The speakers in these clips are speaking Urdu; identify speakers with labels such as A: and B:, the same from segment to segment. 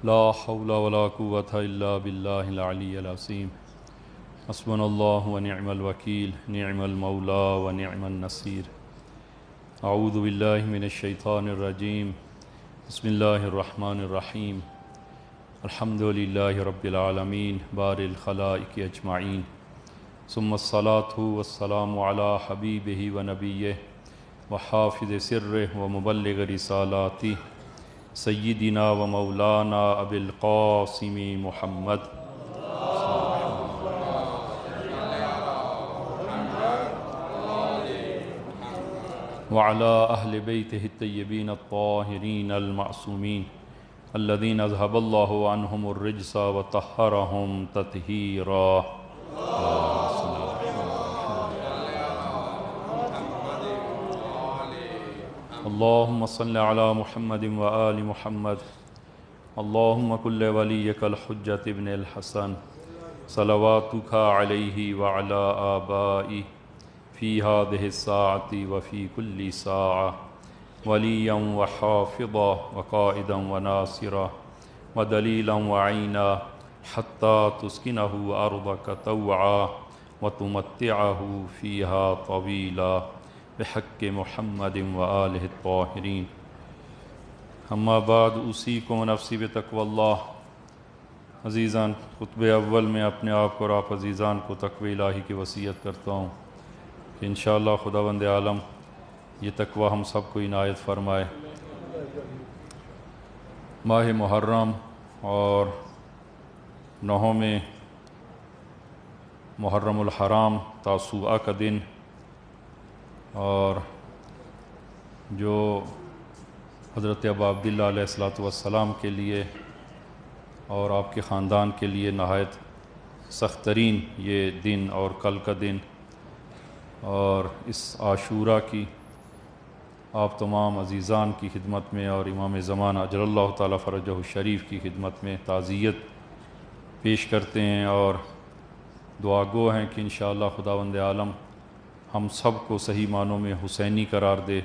A: لا حول ولا قوة إلا بالله العلي العظيم حسبنا الله ونعم الوكيل نعم المولى ونعم النصير أعوذ بالله من الشيطان الرجيم بسم الله الرحمن الرحيم الحمد لله رب العالمين بار الخلائق أجمعين ثم الصلاة والسلام على حبيبه ونبيه وحافظ سره ومبلغ رسالاته سیدنا و مولانا ابی القاسم محمد وعلى اہل بیتہ الطیبین الطاہرین المعصومین الذین اذهب اللہ عنہم الرجس وطہرہم تطہیرا اللهم صل على محمد وآل محمد اللهم كل وليك الحجة ابن الحسن صلواتك عليه وعلى آبائه في هذه الساعة وفي كل ساعة وليا وحافظا وقائدا وناصرا ودليلا وعينا حتى تسكنه أرضك طوعا وتمتعه فيها طويلا بحق محمد وآلہ الطاہرین اما بعد اوصیکم ونفسی بتقوی اللہ عزیزان خطبہ اول میں اپنے آپ کو اور آپ عزیزان کو تقوی الہی کی وصیت کرتا ہوں کہ انشاءاللہ خداوند عالم یہ تقوی ہم سب کو عنایت فرمائے۔ ماہ محرم اور نہوم محرم الحرام تاسوعہ کا دن اور جو حضرت ابا عبداللہ علیہ السلام کے لیے اور آپ کے خاندان کے لیے نہایت سخت ترین یہ دن اور کل کا دن اور اس عاشورہ کی آپ تمام عزیزان کی خدمت میں اور امام زمانہ اجل اللہ تعالیٰ فرجہ الشریف کی خدمت میں تعزیت پیش کرتے ہیں اور دعا گو ہیں کہ انشاءاللہ خداوند عالم ہم سب کو صحیح معنوں میں حسینی قرار دے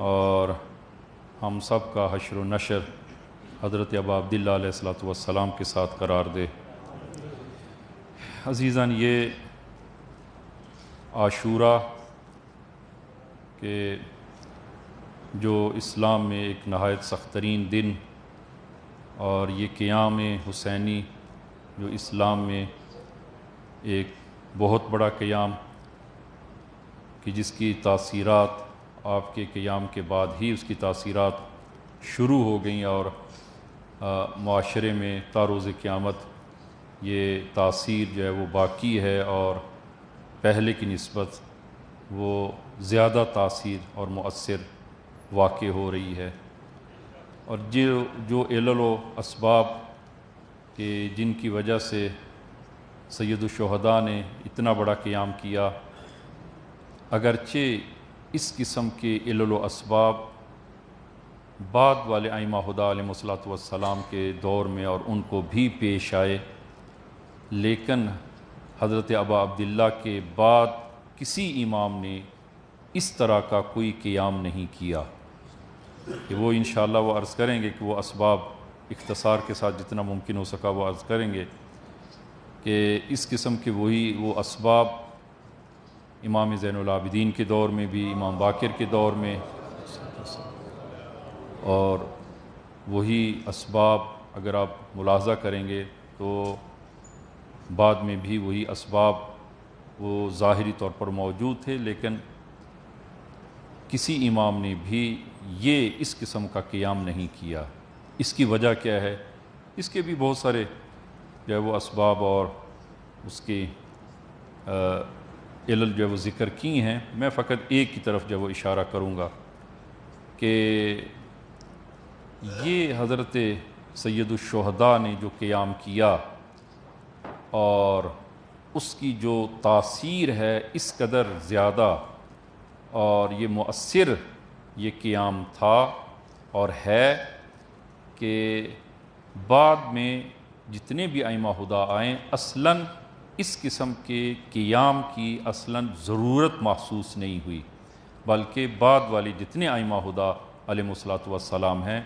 A: اور ہم سب کا حشر و نشر حضرت ابا عبداللہ علیہ السلام کے ساتھ قرار دے۔ عزیزان یہ عاشورہ کہ جو اسلام میں ایک نہایت سخت ترین دن اور یہ قیام حسینی جو اسلام میں ایک بہت بڑا قیام کہ جس کی تاثیرات آپ کے قیام کے بعد ہی اس کی تاثیرات شروع ہو گئیں اور معاشرے میں تا روز قیامت یہ تاثیر جو ہے وہ باقی ہے اور پہلے کی نسبت وہ زیادہ تاثیر اور مؤثر واقع ہو رہی ہے۔ اور جو علل و اسباب کہ جن کی وجہ سے سید الشہداء نے اتنا بڑا قیام کیا، اگرچہ اس قسم کے علل و اسباب بعد والے ائمہ خدا علیہ السلام کے دور میں اور ان کو بھی پیش آئے، لیکن حضرت ابا عبداللہ کے بعد کسی امام نے اس طرح کا کوئی قیام نہیں کیا کہ وہ انشاءاللہ وہ عرض کریں گے کہ وہ اسباب اختصار کے ساتھ جتنا ممکن ہو سکا وہ عرض کریں گے کہ اس قسم کے وہ اسباب امام زین العابدین کے دور میں بھی، امام باقر کے دور میں، اور وہی اسباب اگر آپ ملاحظہ کریں گے تو بعد میں بھی وہی اسباب وہ ظاہری طور پر موجود تھے، لیکن کسی امام نے بھی یہ اس قسم کا قیام نہیں کیا۔ اس کی وجہ کیا ہے؟ اس کے بھی بہت سارے جو ہے وہ اسباب اور اس کے علل جو ہے وہ ذکر کی ہیں، میں فقط ایک کی طرف جو ہے وہ اشارہ کروں گا کہ یہ حضرت سید الشہداء نے جو قیام کیا اور اس کی جو تاثیر ہے اس قدر زیادہ اور یہ مؤثر یہ قیام تھا اور ہے کہ بعد میں جتنے بھی ائمہ خدا آئیں اصلاً اس قسم کے قیام کی اصلاً ضرورت محسوس نہیں ہوئی، بلکہ بعد والی جتنے ائمہ خدا علیہ الصلوۃ والسلام ہیں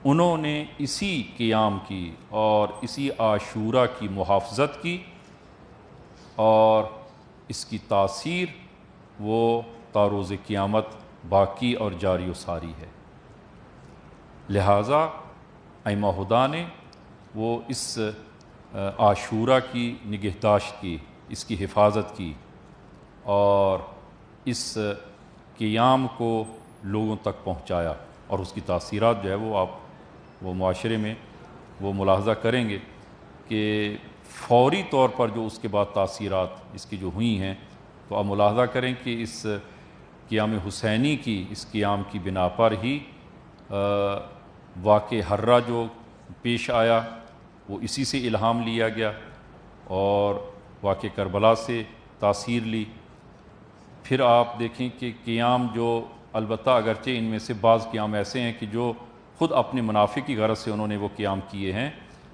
A: انہوں نے اسی قیام کی اور اسی عاشورہ کی محافظت کی، اور اس کی تاثیر وہ تا روز قیامت باقی اور جاری و ساری ہے۔ لہٰذا ائمہ ہدیٰ نے وہ اس عاشورہ کی نگہداشت کی، اس کی حفاظت کی، اور اس قیام کو لوگوں تک پہنچایا، اور اس کی تاثیرات جو ہے وہ معاشرے میں وہ ملاحظہ کریں گے کہ فوری طور پر جو اس کے بعد تاثیرات اس کی جو ہوئی ہیں، تو آپ ملاحظہ کریں کہ اس قیام حسینی کی، اس قیام کی بنا پر ہی واقع حرہ جو پیش آیا وہ اسی سے الہام لیا گیا، اور واقع کربلا سے تاثیر لی۔ پھر آپ دیکھیں کہ قیام جو البتہ اگرچہ ان میں سے بعض قیام ایسے ہیں کہ جو خود اپنے منافع کی غرض سے انہوں نے وہ قیام کیے ہیں،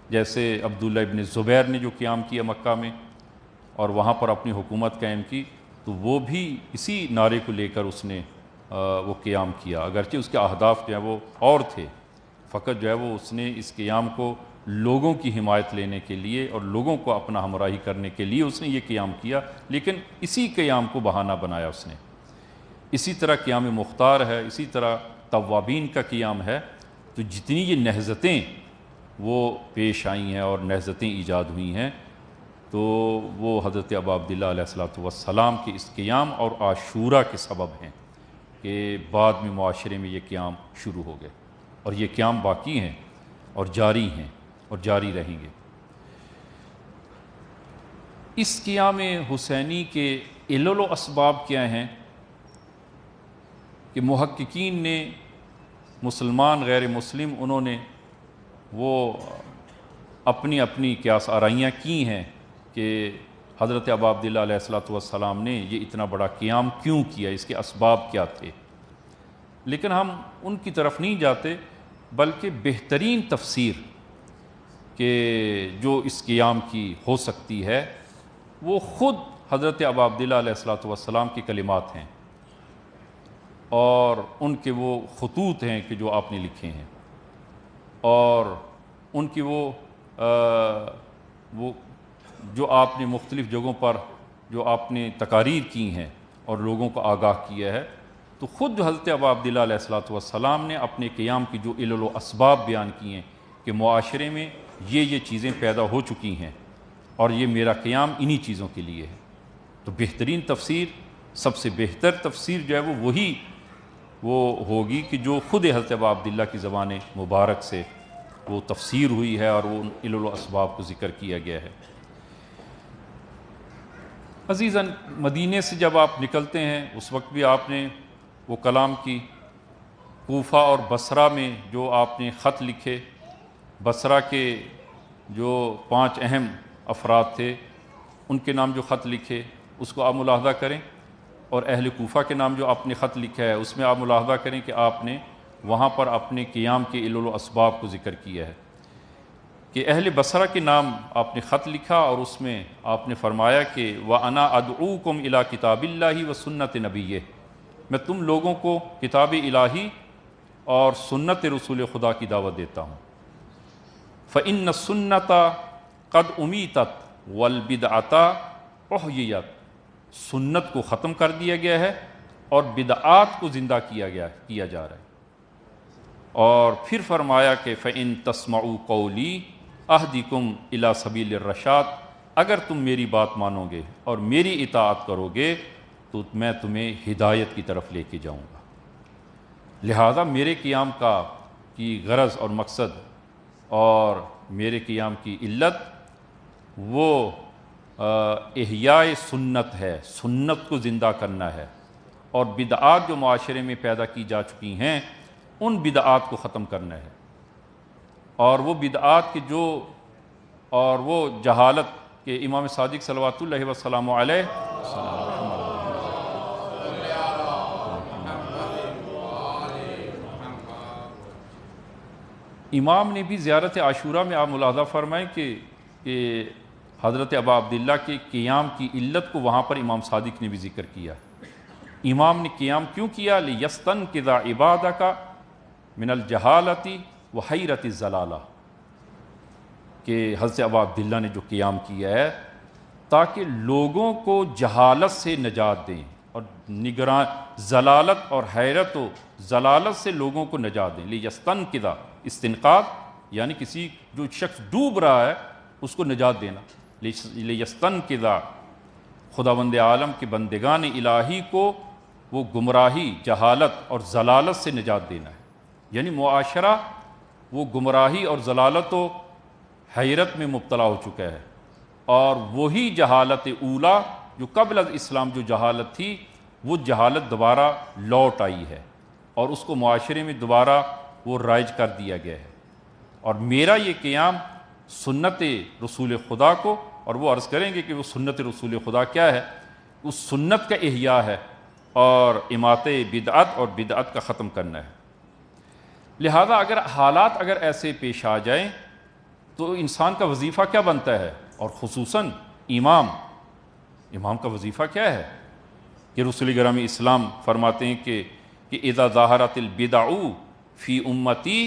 A: جیسے عبداللہ ابن زبیر نے جو قیام کیا مکہ میں اور وہاں پر اپنی حکومت قائم کی، تو وہ بھی اسی نعرے کو لے کر اس نے وہ قیام کیا، اگرچہ اس کے اہداف جو ہیں وہ اور تھے، فقط جو ہے وہ اس نے اس قیام کو لوگوں کی حمایت لینے کے لیے اور لوگوں کو اپنا ہمراہی کرنے کے لیے اس نے یہ قیام کیا، لیکن اسی قیام کو بہانہ بنایا اس نے۔ اسی طرح قیام مختار ہے، اسی طرح توابین کا قیام ہے۔ تو جتنی یہ نہضتیں وہ پیش آئی ہیں اور نہضتیں ایجاد ہوئی ہیں، تو وہ حضرت ابا عبداللہ علیہ الصلوۃ والسلام کے اس قیام اور عاشورہ کے سبب ہیں کہ بعد میں معاشرے میں یہ قیام شروع ہو گئے، اور یہ قیام باقی ہیں اور جاری ہیں اور جاری رہیں گے۔ اس قیام حسینی کے علل و اسباب کیا ہیں کہ محققین نے، مسلمان غیر مسلم، انہوں نے وہ اپنی اپنی قیاس آرائیاں کی ہیں کہ حضرت ابا عبداللہ علیہ الصلوۃ والسلام نے یہ اتنا بڑا قیام کیوں کیا، اس کے اسباب کیا تھے، لیکن ہم ان کی طرف نہیں جاتے، بلکہ بہترین تفسیر کہ جو اس قیام کی ہو سکتی ہے وہ خود حضرت ابا عبداللہ علیہ الصلوۃ والسلام کی کلمات ہیں، اور ان کے وہ خطوط ہیں کہ جو آپ نے لکھے ہیں، اور ان کی وہ جو آپ نے مختلف جگہوں پر جو آپ نے تقاریر کی ہیں اور لوگوں کو آگاہ کیا ہے، تو خود جو حضرت ابا عبداللہ علیہ الصلوۃ والسلام نے اپنے قیام کی جو علل و اسباب بیان کیے ہیں کہ معاشرے میں یہ چیزیں پیدا ہو چکی ہیں اور یہ میرا قیام انہی چیزوں کے لیے ہے، تو بہترین تفسیر، سب سے بہتر تفسیر جو ہے وہی ہوگی کہ جو خود حضرت ابا عبداللہ کی زبان مبارک سے وہ تفسیر ہوئی ہے اور وہ علل و اسباب کو ذکر کیا گیا ہے۔ عزیزاً، مدینے سے جب آپ نکلتے ہیں اس وقت بھی آپ نے وہ کلام کی، کوفہ اور بصرہ میں جو آپ نے خط لکھے، بصرہ کے جو 5 اہم افراد تھے ان کے نام جو خط لکھے اس کو آپ ملاحظہ کریں، اور اہل کوفہ کے نام جو آپ نے خط لکھا ہے اس میں آپ ملاحظہ کریں کہ آپ نے وہاں پر اپنے قیام کے علل و اسباب کو ذکر کیا ہے کہ اہل بصرہ کے نام آپ نے خط لکھا، اور اس میں آپ نے فرمایا کہ وَأَنَا أَدْعُوكُمْ إِلَىٰ كِتَابِ اللَّهِ وَسُنَّةِ نَبِيِّهِ، میں تم لوگوں کو کتاب الہی اور سنت رسول خدا کی دعوت دیتا ہوں۔ فَإِنَّ السُّنَّةَ قَدْ أُمِيتَتْ وَالْبِدْعَةَ أُحْيِيَتْ، سنت کو ختم کر دیا گیا ہے اور بدعات کو زندہ کیا جا رہا ہے۔ اور پھر فرمایا کہ فَإِن تَسْمَعُوا قَوْلِي أَهْدِكُمْ إِلَىٰ سَبِيلِ الرَّشَادِ، اگر تم میری بات مانو گے اور میری اطاعت کرو گے تو میں تمہیں ہدایت کی طرف لے کے جاؤں گا۔ لہذا میرے قیام کی غرض اور مقصد اور میرے قیام کی علت وہ احیاء سنت ہے، سنت کو زندہ کرنا ہے، اور بدعات جو معاشرے میں پیدا کی جا چکی ہیں ان بدعات کو ختم کرنا ہے، اور وہ بدعات کے اور وہ جہالت کہ امام صادق صلوات اللہ وسلام علیہ امام نے بھی زیارت عاشورہ میں آپ ملاحظہ فرمائیں کہ حضرت ابا عبداللہ کے قیام کی علت کو وہاں پر امام صادق نے بھی ذکر کیا۔ امام نے قیام کیوں کیا؟ لِيَسْتَنْقِذَ عِبَادَكَ مِنَ الْجَهَالَةِ وحیرت الضلالہ، کہ حضرت ابا عبداللہ نے جو قیام کیا ہے تاکہ لوگوں کو جہالت سے نجات دیں اور نگران ضلالت اور حیرت و ضلالت سے لوگوں کو نجات دیں۔ لیستنقذ، استنقاذ یعنی کسی جو شخص ڈوب رہا ہے اس کو نجات دینا، لیستنقذ، خداوند عالم کے بندگان الہی کو وہ گمراہی، جہالت اور ضلالت سے نجات دینا ہے، یعنی معاشرہ وہ گمراہی اور ضلالت و حیرت میں مبتلا ہو چکا ہے، اور وہی جہالت اولا جو قبل از اسلام جو جہالت تھی وہ جہالت دوبارہ لوٹ آئی ہے اور اس کو معاشرے میں دوبارہ وہ رائج کر دیا گیا ہے۔ اور میرا یہ قیام سنت رسول خدا کو، اور وہ عرض کریں گے کہ وہ سنت رسول خدا کیا ہے، اس سنت کا احیاء ہے اور اماطہ بدعت اور بدعت کا ختم کرنا ہے۔ لہذا اگر حالات اگر ایسے پیش آ جائیں تو انسان کا وظیفہ کیا بنتا ہے، اور خصوصاً امام کا وظیفہ کیا ہے کہ رسول گرامی اسلام فرماتے ہیں کہ اذا ظاہرت البدع فی امتی،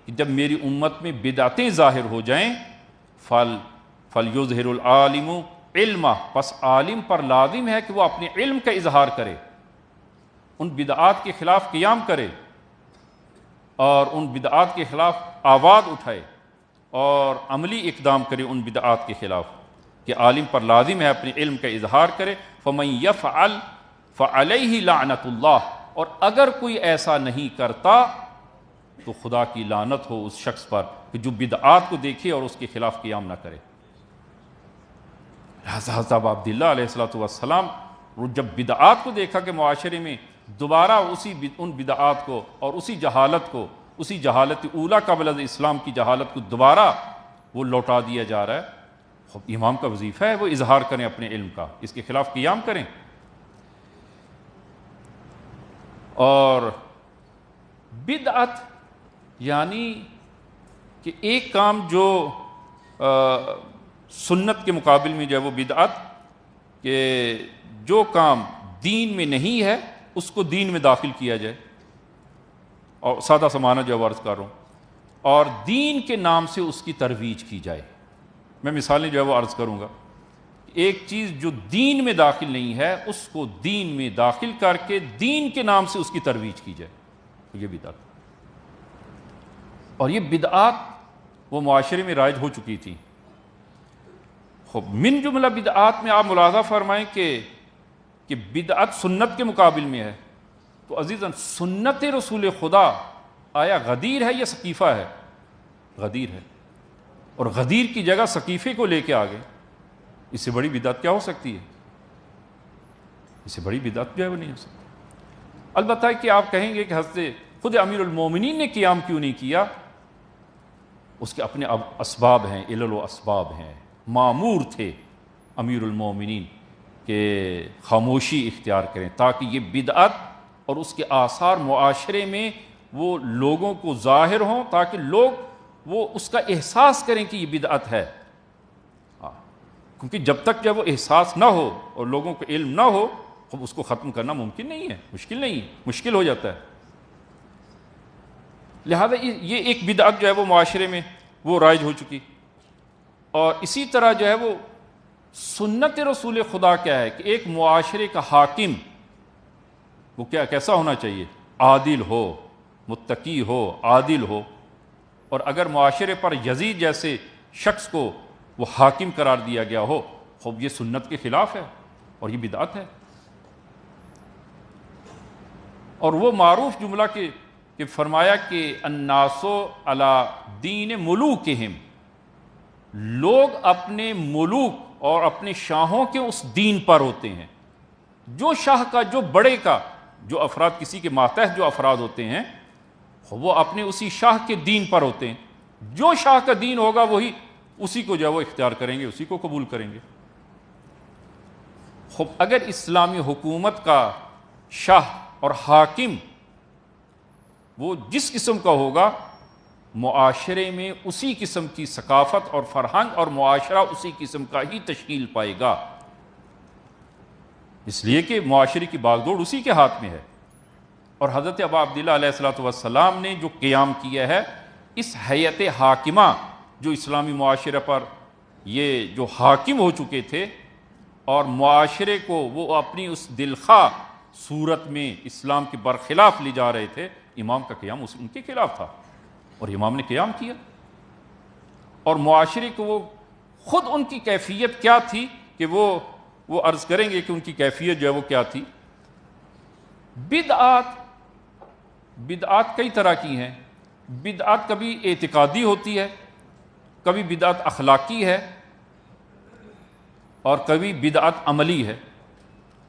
A: جب میری امت میں بدعتیں ظاہر ہو جائیں، فلیظہر العالم علمہ، پس عالم پر لازم ہے کہ وہ اپنے علم کا اظہار کرے، ان بدعات کے خلاف قیام کرے اور ان بدعات کے خلاف آواز اٹھائے اور عملی اقدام کرے ان بدعات کے خلاف، کہ عالم پر لازم ہے اپنے علم کا اظہار کرے۔ فمن یفعل فعلیہ لعنت اللہ، اور اگر کوئی ایسا نہیں کرتا تو خدا کی لعنت ہو اس شخص پر کہ جو بدعات کو دیکھے اور اس کے خلاف قیام نہ کرے۔ حضرت ابا عبداللہ علیہ السلام جب بدعات کو دیکھا کہ معاشرے میں دوبارہ ان بدعات کو اور اسی جہالت اولا قبل از اسلام کی جہالت کو دوبارہ وہ لوٹا دیا جا رہا ہے، امام کا وظیفہ ہے وہ اظہار کریں اپنے علم کا، اس کے خلاف قیام کریں۔ اور بدعت یعنی کہ ایک کام جو سنت کے مقابل میں جو ہے وہ بدعت، کہ جو کام دین میں نہیں ہے اس کو دین میں داخل کیا جائے، اور سادہ سا معنی جو ہے عرض کر رہا ہوں، اور دین کے نام سے اس کی ترویج کی جائے۔ میں مثالیں جو ہے وہ عرض کروں گا۔ ایک چیز جو دین میں داخل نہیں ہے اس کو دین میں داخل کر کے دین کے نام سے اس کی ترویج کی جائے، یہ بدعت۔ اور یہ بدعات وہ معاشرے میں رائج ہو چکی تھی۔ من جملہ بدعات میں آپ ملاحظہ فرمائیں کہ بدعت سنت کے مقابل میں ہے، تو عزیزاً سنت رسول خدا آیا غدیر ہے یا سقیفہ ہے؟ غدیر ہے، اور غدیر کی جگہ سقیفے کو لے کے آگے، اس سے بڑی بدعت کیا ہو سکتی ہے؟ اس سے بڑی بدعت جو ہے وہ نہیں ہو سکتی۔ البتہ کہ آپ کہیں گے کہ حضرت خود امیر المومنین نے قیام کیوں نہیں کیا، اس کے اپنے اسباب ہیں، علل و اسباب ہیں۔ مامور تھے امیر المومنین کہ خاموشی اختیار کریں تاکہ یہ بدعت اور اس کے آثار معاشرے میں وہ لوگوں کو ظاہر ہوں، تاکہ لوگ وہ اس کا احساس کریں کہ یہ بدعت ہے۔ کیونکہ جب تک جب وہ احساس نہ ہو اور لوگوں کو علم نہ ہو، اب اس کو ختم کرنا ممکن نہیں ہے، مشکل ہو جاتا ہے۔ لہذا یہ ایک بدعت جو ہے وہ معاشرے میں وہ رائج ہو چکی۔ اور اسی طرح جو ہے وہ سنت رسول خدا کیا ہے کہ ایک معاشرے کا حاکم وہ کیسا ہونا چاہیے؟ عادل ہو، متقی ہو، عادل ہو۔ اور اگر معاشرے پر یزید جیسے شخص کو وہ حاکم قرار دیا گیا ہو، خوب یہ سنت کے خلاف ہے اور یہ بدعت ہے۔ اور وہ معروف جملہ کہ فرمایا کہ الناس علی دین ملوکہم، لوگ اپنے ملوک اور اپنے شاہوں کے اس دین پر ہوتے ہیں۔ جو شاہ کا، جو بڑے کا، جو افراد کسی کے ماتحت جو افراد ہوتے ہیں وہ اپنے اسی شاہ کے دین پر ہوتے ہیں۔ جو شاہ کا دین ہوگا وہی اسی کو جو ہے وہ اختیار کریں گے، اسی کو قبول کریں گے۔ خب اگر اسلامی حکومت کا شاہ اور حاکم وہ جس قسم کا ہوگا، معاشرے میں اسی قسم کی ثقافت اور فرہنگ اور معاشرہ اسی قسم کا ہی تشکیل پائے گا، اس لیے کہ معاشرے کی باغ دوڑ اسی کے ہاتھ میں ہے۔ اور حضرت ابا عبداللہ علیہ السلام نے جو قیام کیا ہے اس ہیئت حاکمہ جو اسلامی معاشرے پر یہ جو حاکم ہو چکے تھے اور معاشرے کو وہ اپنی اس دلخواہ صورت میں اسلام کے برخلاف لے جا رہے تھے، امام کا قیام ان کے خلاف تھا، اور امام نے قیام کیا۔ اور معاشرے کو وہ خود ان کی کیفیت کیا تھی کہ وہ عرض کریں گے کہ ان کی کیفیت جو ہے وہ کیا تھی۔ بدعات کئی طرح کی ہیں۔ بدعات کبھی اعتقادی ہوتی ہے، کبھی بدعت اخلاقی ہے، اور کبھی بدعت عملی ہے۔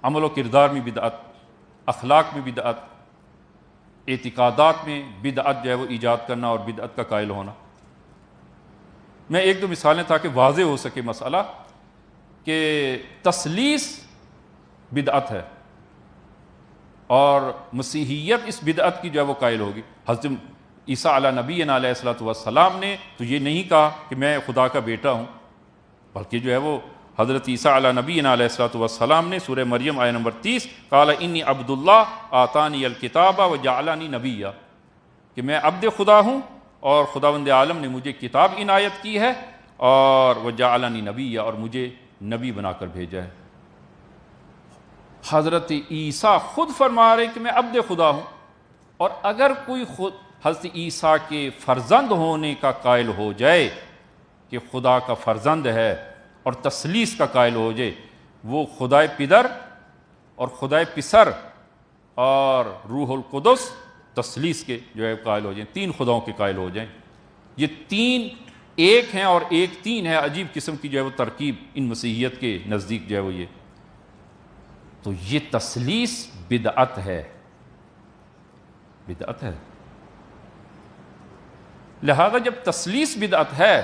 A: عمل و کردار میں بدعت، اخلاق میں بدعت، اعتقادات میں بدعت جو ہے وہ ایجاد کرنا اور بدعت کا قائل ہونا۔ میں ایک دو مثالیں تاکہ واضح ہو سکے مسئلہ، کہ تثلیث بدعت ہے اور مسیحیت اس بدعت کی جو ہے وہ قائل ہوگی۔ حضرت عیسیٰ علیہ نبی علیہ الصلوۃ والسلام نے تو یہ نہیں کہا کہ میں خدا کا بیٹا ہوں، بلکہ جو ہے وہ حضرت عیسیٰ علیہ نبی علیہ الصلوۃ والسلام نے سورہ مریم آیہ نمبر 30 قال انی عبد اللہ آتانی الکتاب وجعلنی نبیا، کہ میں عبد خدا ہوں اور خداوند عالم نے مجھے کتاب عنایت کی ہے اور وجعلنی نبیا، اور مجھے نبی بنا کر بھیجا ہے۔ حضرت عیسیٰ خود فرما رہے کہ میں عبد خدا ہوں، اور اگر کوئی خود حضرت عیسیٰ کے فرزند ہونے کا قائل ہو جائے کہ خدا کا فرزند ہے اور تثلیث کا قائل ہو جائے، وہ خدائے پدر اور خدائے پسر اور روح القدس تثلیث کے جو ہے قائل ہو جائیں، تین خداؤں کے قائل ہو جائیں۔ یہ تین ایک ہیں اور ایک تین ہے، عجیب قسم کی جو ہے وہ ترکیب ان مسیحیت کے نزدیک جو ہے وہ یہ، تو یہ تثلیث بدعت ہے، بدعت ہے۔ لہذا جب تثلیث بدعت ہے،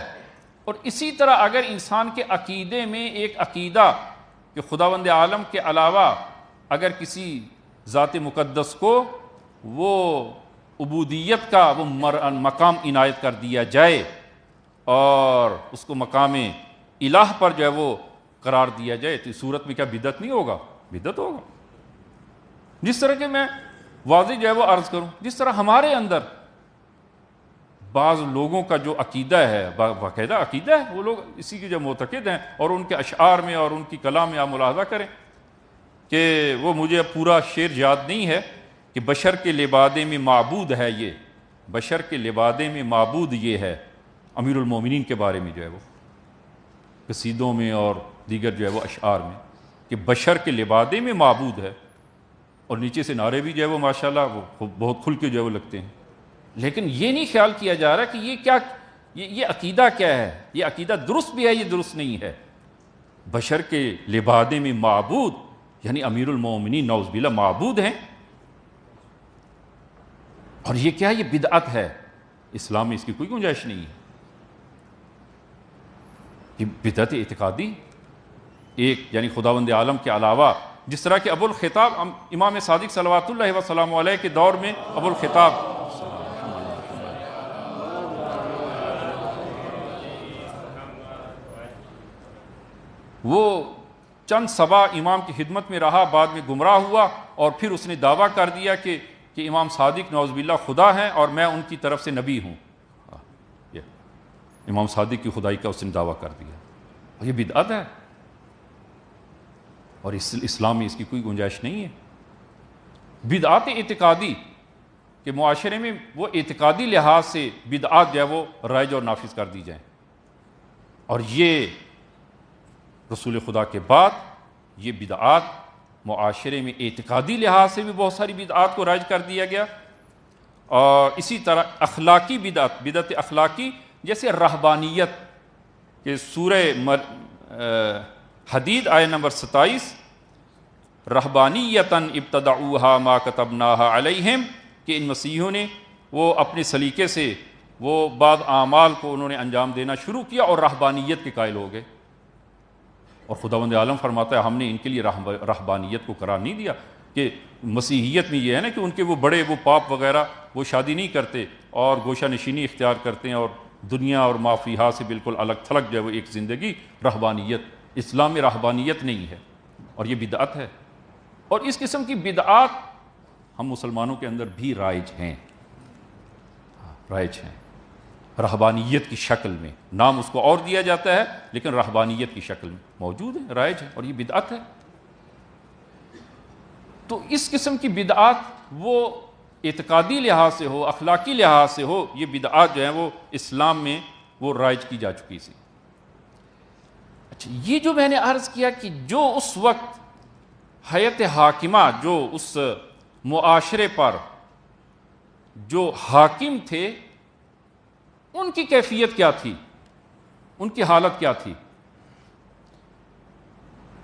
A: اور اسی طرح اگر انسان کے عقیدے میں ایک عقیدہ کہ خداوند عالم کے علاوہ اگر کسی ذات مقدس کو وہ عبودیت کا وہ مقام عنایت کر دیا جائے اور اس کو مقام الہ پر جو ہے وہ قرار دیا جائے، تو اس صورت میں کیا بدعت نہیں ہوگا؟ بدعت ہوگا۔ جس طرح کہ میں واضح جو ہے وہ عرض کروں، جس طرح ہمارے اندر بعض لوگوں کا جو عقیدہ ہے، باقاعدہ عقیدہ ہے، وہ لوگ اسی کے جو معتقد ہیں، اور ان کے اشعار میں اور ان کی کلام میں آپ ملاحظہ کریں کہ وہ مجھے پورا شعر یاد نہیں ہے کہ بشر کے لبادے میں معبود ہے یہ، بشر کے لبادے میں معبود یہ ہے، امیر المومنین کے بارے میں جو ہے وہ قصیدوں میں اور دیگر جو ہے وہ اشعار میں، کہ بشر کے لبادے میں معبود ہے، اور نیچے سے نعرے بھی جو ہے وہ ماشاءاللہ وہ بہت کھل کے جو ہے وہ لگتے ہیں، لیکن یہ نہیں خیال کیا جا رہا کہ یہ کیا، یہ عقیدہ کیا ہے، یہ عقیدہ درست بھی ہے، یہ درست نہیں ہے۔ بشر کے لبادے میں معبود یعنی امیر المومنین نعوذ باللہ معبود ہیں، اور یہ کیا، یہ بدعت ہے، اسلام میں اس کی کوئی گنجائش نہیں ہے۔ یہ بدعت اعتقادی ایک یعنی خداوند عالم کے علاوہ، جس طرح کہ ابو الخطاب امام صادق صلوات اللہ وسلم علیہ کے دور میں ابو الخطاب وہ چند صبا امام کی خدمت میں رہا، بعد میں گمراہ ہوا، اور پھر اس نے دعویٰ کر دیا کہ امام صادق نعوذ باللہ خدا ہیں اور میں ان کی طرف سے نبی ہوں۔ یہ امام صادق کی خدائی کا اس نے دعویٰ کر دیا، اور یہ بدعت ہے، اور اسلام میں اس کی کوئی گنجائش نہیں ہے۔ بدعات اعتقادی کہ معاشرے میں وہ اعتقادی لحاظ سے بدعات جو ہے وہ رائج اور نافذ کر دی جائیں، اور یہ رسول خدا کے بعد یہ بدعات معاشرے میں اعتقادی لحاظ سے بھی بہت ساری بدعات کو رائج کر دیا گیا، اور اسی طرح اخلاقی بدعت، بدعت اخلاقی جیسے رہبانیت کہ سورہ حدید آیہ نمبر 27 رہبانیتاً ابتدعوها ما كتبناها علیہم، کہ ان مسیحیوں نے وہ اپنے سلیقے سے وہ بعض اعمال کو انہوں نے انجام دینا شروع کیا اور رہبانیت کے قائل ہو گئے، اور خداوند عالم فرماتا ہے ہم نے ان کے لیے رہبانیت کو قرار نہیں دیا، کہ مسیحیت میں یہ ہے نا کہ ان کے وہ بڑے وہ پاپ وغیرہ وہ شادی نہیں کرتے اور گوشہ نشینی اختیار کرتے ہیں اور دنیا اور مافیہا سے بالکل الگ تھلگ جو ہے وہ ایک زندگی، رہبانیت، اسلام میں رہبانیت نہیں ہے، اور یہ بدعت ہے، اور اس قسم کی بدعات ہم مسلمانوں کے اندر بھی رائج ہیں، رائج ہیں۔ رہبانیت کی شکل میں، نام اس کو اور دیا جاتا ہے لیکن رہبانیت کی شکل میں موجود ہے، رائج ہے، اور یہ بدعت ہے۔ تو اس قسم کی بدعات وہ اعتقادی لحاظ سے ہو، اخلاقی لحاظ سے ہو، یہ بدعات جو ہیں وہ اسلام میں وہ رائج کی جا چکی تھی۔ اچھا، یہ جو میں نے عرض کیا کہ جو اس وقت ہیئت حاکمہ، جو اس معاشرے پر جو حاکم تھے، ان کی کیفیت کیا تھی، ان کی حالت کیا تھی؟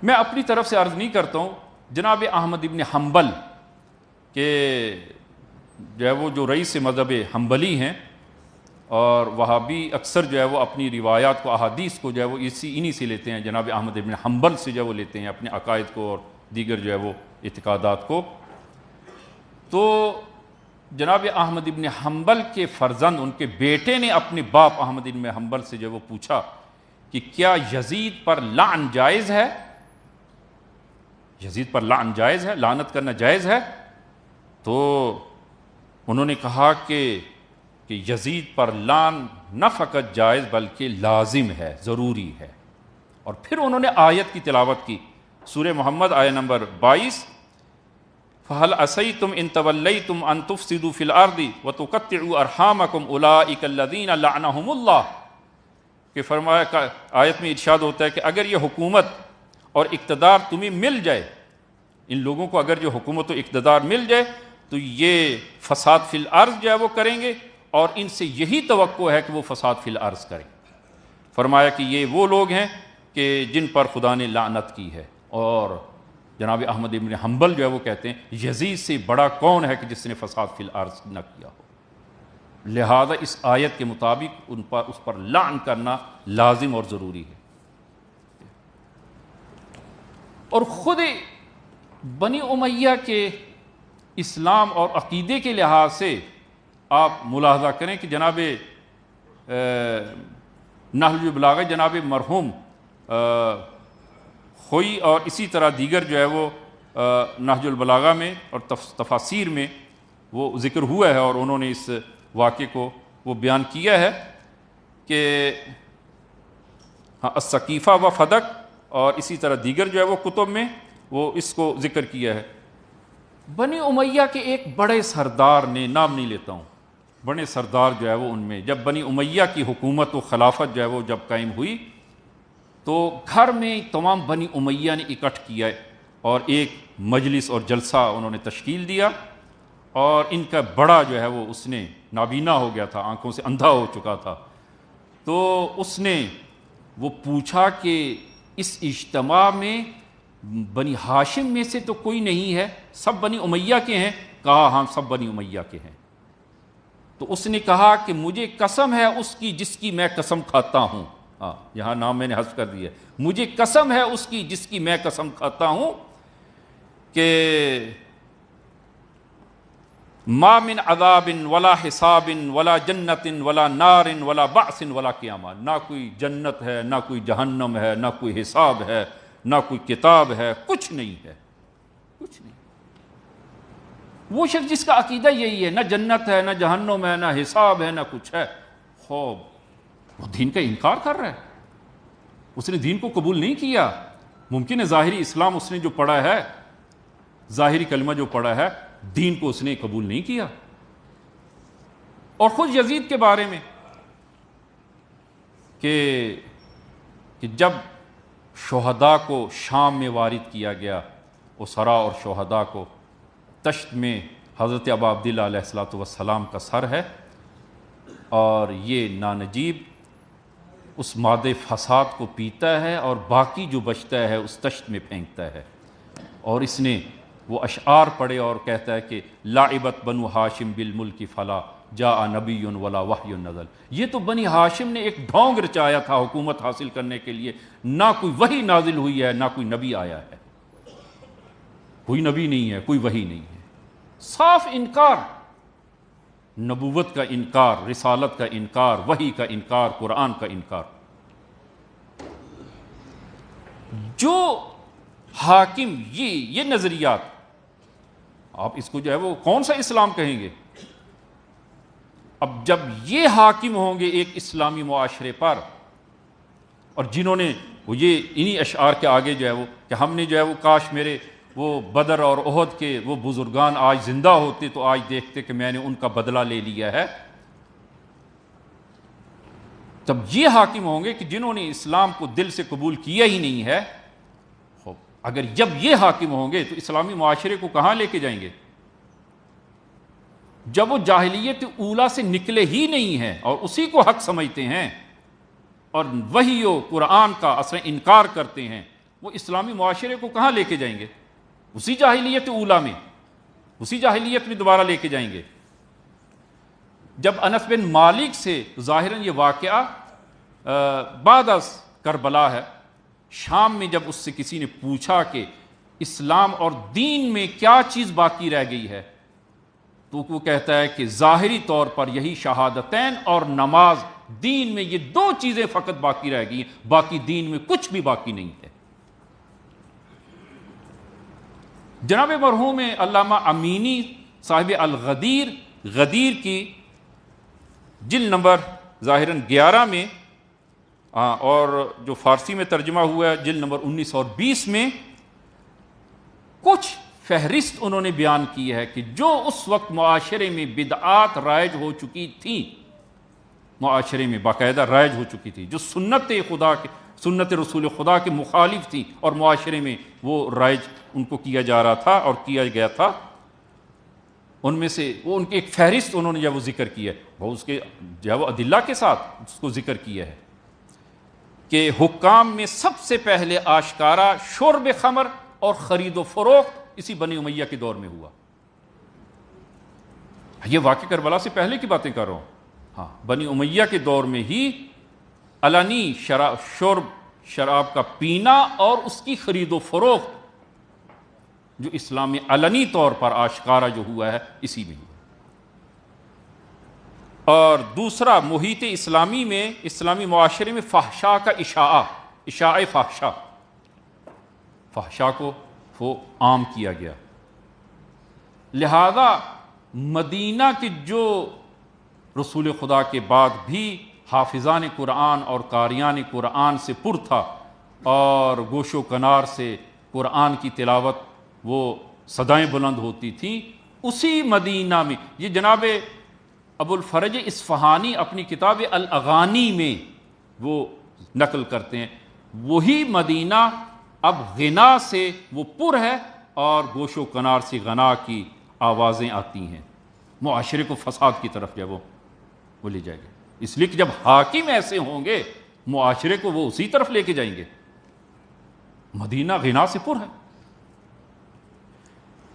A: میں اپنی طرف سے عرض نہیں کرتا ہوں، جناب احمد ابن حنبل کہ جو ہے وہ جو رئیس مذہب حنبلی ہیں، اور وہابی اکثر جو ہے وہ اپنی روایات کو، احادیث کو جو ہے وہ انہی سے لیتے ہیں، جناب احمد ابن حنبل سے جو ہے وہ لیتے ہیں اپنے عقائد کو اور دیگر جو ہے وہ اعتقادات کو۔ تو جناب احمد ابن حنبل کے فرزند، ان کے بیٹے نے اپنے باپ احمد ابن حنبل سے جو وہ پوچھا کہ کیا یزید پر لعن جائز ہے؟ یزید پر لعن جائز ہے، لعنت کرنا جائز ہے؟ تو انہوں نے کہا کہ یزید پر لعن نہ فقط جائز بلکہ لازم ہے، ضروری ہے۔ اور پھر انہوں نے آیت کی تلاوت کی، سورہ محمد آیت نمبر 22، فَهَلْ عَصَيْتُمْ إِن تَوَلَّيْتُمْ أَن تُفْسِدُوا فِي الْأَرْضِ وَتُقَطِّعُوا أَرْحَامَكُمْ أُولَٰئِكَ الَّذِينَ لَعَنَهُمُ اللَّهُ، کہ فرمایا، آیت میں ارشاد ہوتا ہے کہ اگر یہ حکومت اور اقتدار تمہیں مل جائے، ان لوگوں کو اگر جو حکومت و اقتدار مل جائے تو یہ فساد فی الارض جو ہے وہ کریں گے، اور ان سے یہی توقع ہے کہ وہ فساد فی الارض کریں۔ فرمایا کہ یہ وہ لوگ ہیں کہ جن پر خدا نے لعنت کی ہے۔ اور جناب احمد ابن حنبل جو ہے وہ کہتے ہیں یزید سے بڑا کون ہے کہ جس نے فساد فی الارض نہ کیا ہو، لہذا اس آیت کے مطابق اس پر لعن کرنا لازم اور ضروری ہے۔ اور خود بنی امیہ کے اسلام اور عقیدے کے لحاظ سے آپ ملاحظہ کریں کہ جناب نحل البلاغہ جناب مرحوم خوئی اور اسی طرح دیگر جو ہے وہ نہج البلاغہ میں اور تفاسیر میں وہ ذکر ہوا ہے، اور انہوں نے اس واقعے کو وہ بیان کیا ہے کہ السقیفہ و فدق، اور اسی طرح دیگر جو ہے وہ کتب میں وہ اس کو ذکر کیا ہے۔ بنی امیہ کے ایک بڑے سردار نے، نام نہیں لیتا ہوں، بڑے سردار جو ہے وہ ان میں، جب بنی امیہ کی حکومت و خلافت جو ہے وہ جب قائم ہوئی تو گھر میں تمام بنی امیہ نے اکٹھ کیا اور ایک مجلس اور جلسہ انہوں نے تشکیل دیا، اور ان کا بڑا جو ہے وہ اس نے نابینا ہو گیا تھا، آنکھوں سے اندھا ہو چکا تھا، تو اس نے وہ پوچھا کہ اس اجتماع میں بنی ہاشم میں سے تو کوئی نہیں ہے، سب بنی امیہ کے ہیں؟ کہا ہاں سب بنی امیہ کے ہیں۔ تو اس نے کہا کہ مجھے قسم ہے اس کی جس کی میں قسم کھاتا ہوں، ہاں یہاں نام میں نے حذف کر دیا، مجھے قسم ہے اس کی جس کی میں قسم کھاتا ہوں کہ ما من عذاب ولا حساب ولا جنت ولا نار ولا بعث ولا قیامہ، نہ کوئی جنت ہے، نہ کوئی جہنم ہے، نہ کوئی حساب ہے، نہ کوئی کتاب ہے، کچھ نہیں ہے، کچھ نہیں۔ وہ شخص جس کا عقیدہ یہی ہے، نہ جنت ہے، نہ جہنم ہے، نہ حساب ہے، نہ کچھ ہے، خوب وہ دین کا انکار کر رہا ہے، اس نے دین کو قبول نہیں کیا۔ ممکن ہے ظاہری اسلام اس نے جو پڑھا ہے، ظاہری کلمہ جو پڑھا ہے، دین کو اس نے قبول نہیں کیا۔ اور خود یزید کے بارے میں کہ جب شہداء کو شام میں وارد کیا گیا، اسرا اور شہداء کو، تشت میں حضرت ابا عبداللہ علیہ الصلوۃ والسلام کا سر ہے، اور یہ نانجیب اس مادے فساد کو پیتا ہے اور باقی جو بچتا ہے اس تشت میں پھینکتا ہے، اور اس نے وہ اشعار پڑھے اور کہتا ہے کہ لاعبت بنو ہاشم بالملک فلا جاء نبی ولا وحی نزل، یہ تو بنی ہاشم نے ایک ڈھونگ رچایا تھا حکومت حاصل کرنے کے لیے، نہ کوئی وحی نازل ہوئی ہے، نہ کوئی نبی آیا ہے، کوئی نبی نہیں ہے، کوئی وحی نہیں ہے، صاف انکار، نبوت کا انکار، رسالت کا انکار، وحی کا انکار، قرآن کا انکار۔ جو حاکم یہ نظریات، آپ اس کو جو ہے وہ کون سا اسلام کہیں گے؟ اب جب یہ حاکم ہوں گے ایک اسلامی معاشرے پر، اور جنہوں نے وہ یہ انہی اشعار کے آگے جو ہے وہ کہ ہم نے جو ہے وہ کاش میرے وہ بدر اور احد کے وہ بزرگان آج زندہ ہوتے تو آج دیکھتے کہ میں نے ان کا بدلہ لے لیا ہے. تب یہ حاکم ہوں گے کہ جنہوں نے اسلام کو دل سے قبول کیا ہی نہیں ہے. اگر جب یہ حاکم ہوں گے تو اسلامی معاشرے کو کہاں لے کے جائیں گے؟ جب وہ جاہلیت اولا سے نکلے ہی نہیں ہیں اور اسی کو حق سمجھتے ہیں اور وحی و قرآن کا اصل انکار کرتے ہیں، وہ اسلامی معاشرے کو کہاں لے کے جائیں گے؟ اسی جاہلیت اولا میں، اسی جاہلیت میں دوبارہ لے کے جائیں گے. جب انس بن مالک سے ظاہراً یہ واقعہ بعد از کربلا ہے، شام میں جب اس سے کسی نے پوچھا کہ اسلام اور دین میں کیا چیز باقی رہ گئی ہے، تو وہ کہتا ہے کہ ظاہری طور پر یہی شہادتین اور نماز، دین میں یہ دو چیزیں فقط باقی رہ گئی ہیں، باقی دین میں کچھ بھی باقی نہیں ہے. جناب مرحوم علامہ امینی صاحب الغدیر، غدیر کی جلد نمبر ظاہراً 11 میں اور جو فارسی میں ترجمہ ہوا ہے جلد نمبر 19 اور 20 میں کچھ فہرست انہوں نے بیان کی ہے کہ جو اس وقت معاشرے میں بدعات رائج ہو چکی تھیں، معاشرے میں باقاعدہ رائج ہو چکی تھی، جو سنت خدا کے، سنت رسول خدا کے مخالف تھی اور معاشرے میں وہ رائج ان کو کیا جا رہا تھا اور کیا گیا تھا، ان میں سے وہ ان کی ایک فہرست انہوں نے جب وہ ذکر کی ہے، وہ اس کے جب وہ ادلہ کے ساتھ اس کو ذکر کیا ہے کہ حکام میں سب سے پہلے آشکارا شرب خمر اور خرید و فروخت اسی بنی امیہ کے دور میں ہوا. یہ واقع کربلا سے پہلے کی باتیں کر رہا ہوں. ہاں، بنی امیہ کے دور میں ہی علنی شراب کا پینا اور اس کی خرید و فروخت جو اسلام میں علنی طور پر آشکارا جو ہوا ہے اسی میں ہوا. اور دوسرا، محیط اسلامی میں، اسلامی معاشرے میں فحشاء کا اشاعہ فحشاء کو وہ عام کیا گیا. لہذا مدینہ کے جو رسول خدا کے بعد بھی حافظان قرآن اور قاریان قرآن سے پر تھا اور گوش و کنار سے قرآن کی تلاوت وہ صدائیں بلند ہوتی تھیں، اسی مدینہ میں یہ جناب ابو الفرج اصفہانی اپنی کتاب الاغانی میں وہ نقل کرتے ہیں، وہی مدینہ اب غنا سے وہ پر ہے اور گوش و کنار سے غنا کی آوازیں آتی ہیں. معاشرے کو فساد کی طرف جو وہ لے جائے گا، اس لیے کہ جب حاکم ایسے ہوں گے معاشرے کو وہ اسی طرف لے کے جائیں گے. مدینہ غنا سے پر ہے.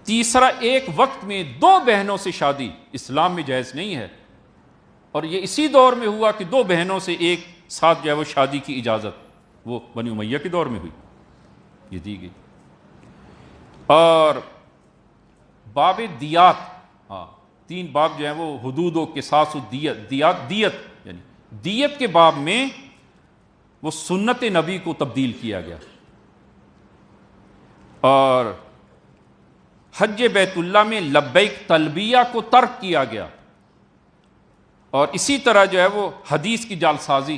A: تیسرا، ایک وقت میں دو بہنوں سے شادی اسلام میں جائز نہیں ہے، اور یہ اسی دور میں ہوا کہ دو بہنوں سے ایک ساتھ جو ہے وہ شادی کی اجازت وہ بنی امیہ کے دور میں ہوئی، یہ دی گئی. اور باب دیات، 3 باب جو ہیں وہ حدود و قصاص و دیت یعنی دیت کے باب میں وہ سنت نبی کو تبدیل کیا گیا. اور حج بیت اللہ میں لبیک تلبیہ کو ترک کیا گیا. اور اسی طرح جو ہے وہ حدیث کی جعل سازی،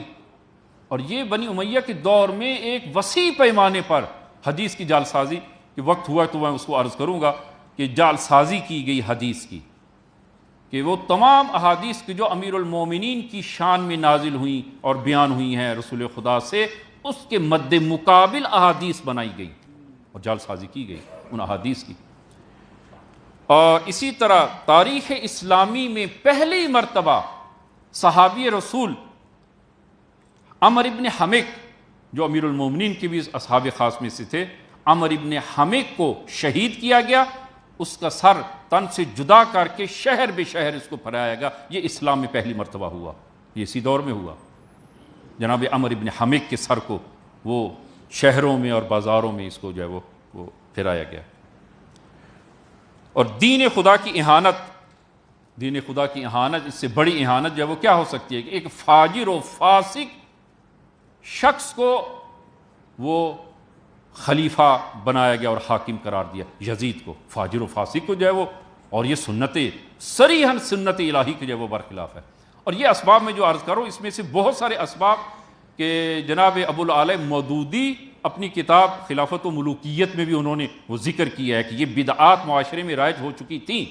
A: اور یہ بنی امیہ کے دور میں ایک وسیع پیمانے پر حدیث کی جعل سازی کہ وقت ہوا تو میں اس کو عرض کروں گا کہ جعل سازی کی گئی حدیث کی، کہ وہ تمام احادیث کی جو امیر المومنین کی شان میں نازل ہوئیں اور بیان ہوئی ہیں رسول خدا سے، اس کے مد مقابل احادیث بنائی گئی اور جعل سازی کی گئی ان احادیث کی. اور اسی طرح تاریخ اسلامی میں پہلی مرتبہ صحابی رسول عمر ابن حمق، جو امیر المومنین کے بھی اصحاب خاص میں سے تھے، عمر ابن حمق کو شہید کیا گیا. اس کا سر تن سے جدا کر کے شہر بے شہر اس کو پھیلایا گیا. یہ اسلام میں پہلی مرتبہ ہوا، یہ اسی دور میں ہوا. جناب عمر ابن حمق کے سر کو وہ شہروں میں اور بازاروں میں اس کو جو ہے وہ پھیلایا گیا. اور دین خدا کی اہانت، اس سے بڑی اہانت جو ہے وہ کیا ہو سکتی ہے کہ ایک فاجر و فاسق شخص کو وہ خلیفہ بنایا گیا اور حاکم قرار دیا. یزید کو، فاجر و فاسق کو جو ہے وہ، اور یہ سنت صریحاً سنت الہی کے جو ہے وہ برخلاف ہے. اور یہ اسباب میں جو عرض کروں اس میں سے بہت سارے اسباب کہ جناب ابو العالیہ مودودی اپنی کتاب خلافت و ملوکیت میں بھی انہوں نے وہ ذکر کیا ہے کہ یہ بدعات معاشرے میں رائج ہو چکی تھیں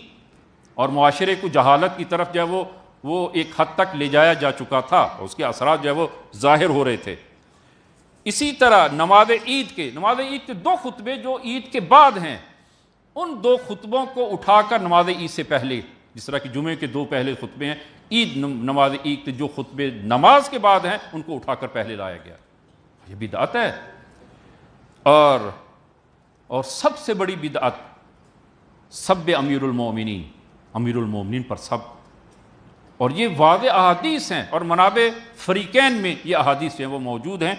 A: اور معاشرے کو جہالت کی طرف جو ہے وہ ایک حد تک لے جایا جا چکا تھا، اس کے اثرات جو ہے وہ ظاہر ہو رہے تھے۔ اسی طرح نماز عید کے 2 خطبے جو عید کے بعد ہیں، ان 2 خطبوں کو اٹھا کر نماز عید سے پہلے، جس طرح کہ جمعے کے 2 پہلے خطبے ہیں، نماز عید کے جو خطبے نماز کے بعد ہیں ان کو اٹھا کر پہلے لایا گیا، یہ بدعت ہے۔ اور سب سے بڑی بدعت سب امیر المومنین پر سب، اور یہ واضح احادیث ہیں اور منابع فریقین میں یہ احادیث ہیں وہ موجود ہیں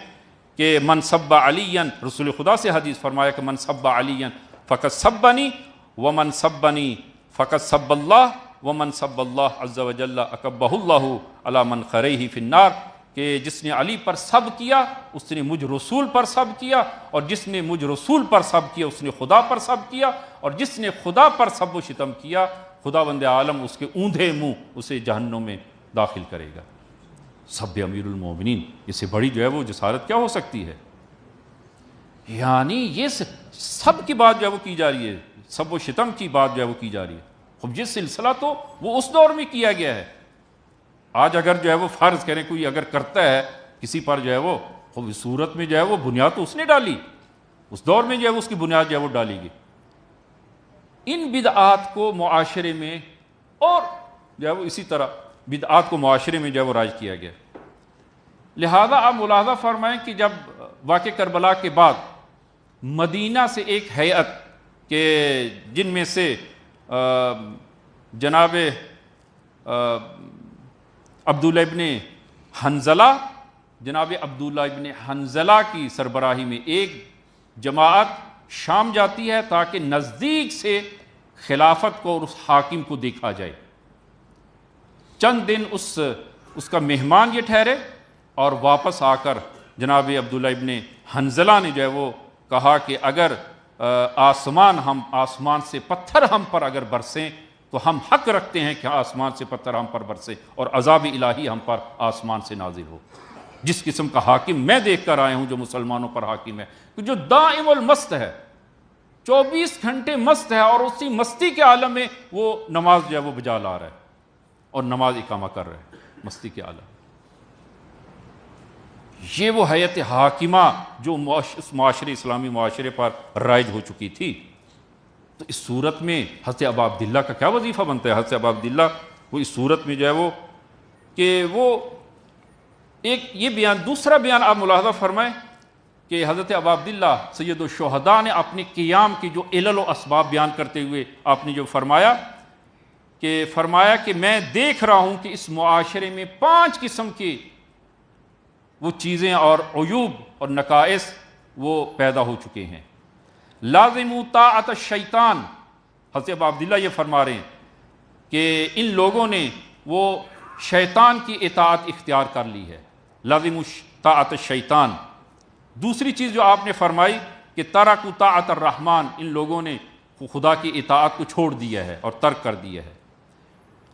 A: کہ من سب علی، رسول خدا سے حدیث فرمایا کہ من سب علی فقط سبنی ومن سبنی فقط سب اللہ ومن سب اللہ عز وجل اکبہ اللہ علی من خریہ فی النار، کہ جس نے علی پر سب کیا اس نے مجھ رسول پر سب کیا، اور جس نے مجھ رسول پر سب کیا اس نے خدا پر سب کیا، اور جس نے خدا پر سب و شتم کیا خدا بند عالم اس کے اوندھے منہ اسے جہنم میں داخل کرے گا۔ سب امیر المومنین، اس سے بڑی جو ہے وہ جسارت کیا ہو سکتی ہے؟ یعنی یہ سب کی بات جو ہے وہ کی جا رہی ہے، سب و شتم کی بات جو ہے وہ کی جا رہی ہے۔ خب یہ سلسلہ تو وہ اس دور میں کیا گیا ہے، آج اگر جو ہے وہ فرض کریں کوئی اگر کرتا ہے کسی پر جو ہے وہ خب اس صورت میں جو ہے وہ بنیاد تو اس نے ڈالی، اس دور میں جو ہے وہ اس کی بنیاد جو ہے وہ ڈالی گئی۔ ان بدعات کو معاشرے میں اور جو ہے وہ اسی طرح بدعات کو معاشرے میں جو ہے وہ رائج کیا گیا، لہذا آپ ملاحظہ فرمائیں کہ جب واقع کربلا کے بعد مدینہ سے ایک ہیئت کہ جن میں سے جناب عبداللہ ابن حنظلہ، جناب عبداللہ ابن حنظلہ کی سربراہی میں ایک جماعت شام جاتی ہے تاکہ نزدیک سے خلافت کو اور اس حاکم کو دیکھا جائے۔ چند دن اس کا مہمان یہ ٹھہرے اور واپس آ کر جناب عبداللہ ابن حنظلہ نے جو ہے وہ کہا کہ اگر آسمان سے پتھر ہم پر اگر برسیں تو ہم حق رکھتے ہیں کہ آسمان سے پتھر ہم پر برسے اور عذاب الہی ہم پر آسمان سے نازل ہو۔ جس قسم کا حاکم میں دیکھ کر آیا ہوں جو مسلمانوں پر حاکم ہے، جو دائم المست ہے، 24 گھنٹے مست ہے، اور اسی مستی کے عالم میں وہ نماز جو ہے وہ بجا لا رہا ہے اور نماز اقامہ کر رہا ہے مستی کے عالم۔ یہ وہ حیت حاکمہ جو اس معاشرے اسلامی معاشرے پر رائج ہو چکی تھی۔ تو اس صورت میں حضرت ابا عبداللہ کا کیا وظیفہ بنتا ہے؟ حضرت ابا عبداللہ وہ اس صورت میں جو ہے وہ کہ وہ ایک یہ بیان، دوسرا بیان آپ ملاحظہ فرمائیں کہ حضرت ابا عبداللہ سید الشہداء نے اپنے قیام کی جو علل و اسباب بیان کرتے ہوئے آپ نے جو فرمایا کہ میں دیکھ رہا ہوں کہ اس معاشرے میں 5 قسم کی وہ چیزیں اور عیوب اور نقائص وہ پیدا ہو چکے ہیں۔ لازم طاعت الشیطان، حضرت ابا عبداللہ یہ فرما رہے ہیں کہ ان لوگوں نے وہ شیطان کی اطاعت اختیار کر لی ہے، لازم طاعت الشیطان۔ دوسری چیز جو آپ نے فرمائی کہ ترک طاعت الرحمن، ان لوگوں نے خدا کی اطاعت کو چھوڑ دیا ہے اور ترک کر دیا ہے۔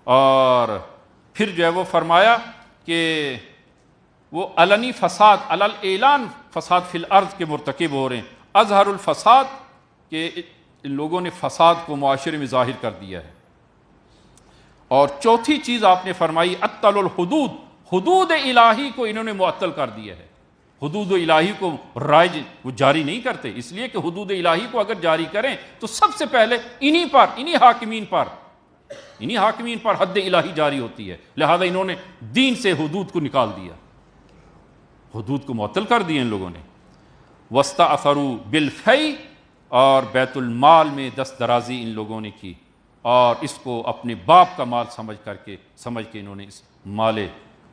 A: اور پھر جو ہے وہ فرمایا کہ وہ علنی فساد، علل اعلان فساد فی الارض کے مرتکب ہو رہے ہیں، اظہر الفساد، کہ ان لوگوں نے فساد کو معاشرے میں ظاہر کر دیا ہے۔ اور چوتھی چیز آپ نے فرمائی اطل الحدود، حدود الہی کو انہوں نے معطل کر دیا ہے۔ حدود الہی کو رائج وہ جاری نہیں کرتے، اس لیے کہ حدود الہی کو اگر جاری کریں تو سب سے پہلے انہی حاکمین پر حد الہی جاری ہوتی ہے، لہذا انہوں نے دین سے حدود کو نکال دیا، حدود کو معطل کر دیا ان لوگوں نے۔ واستأثروا بالفی، اور بیت المال میں دست درازی ان لوگوں نے کی اور اس کو اپنے باپ کا مال سمجھ کے انہوں نے اس مال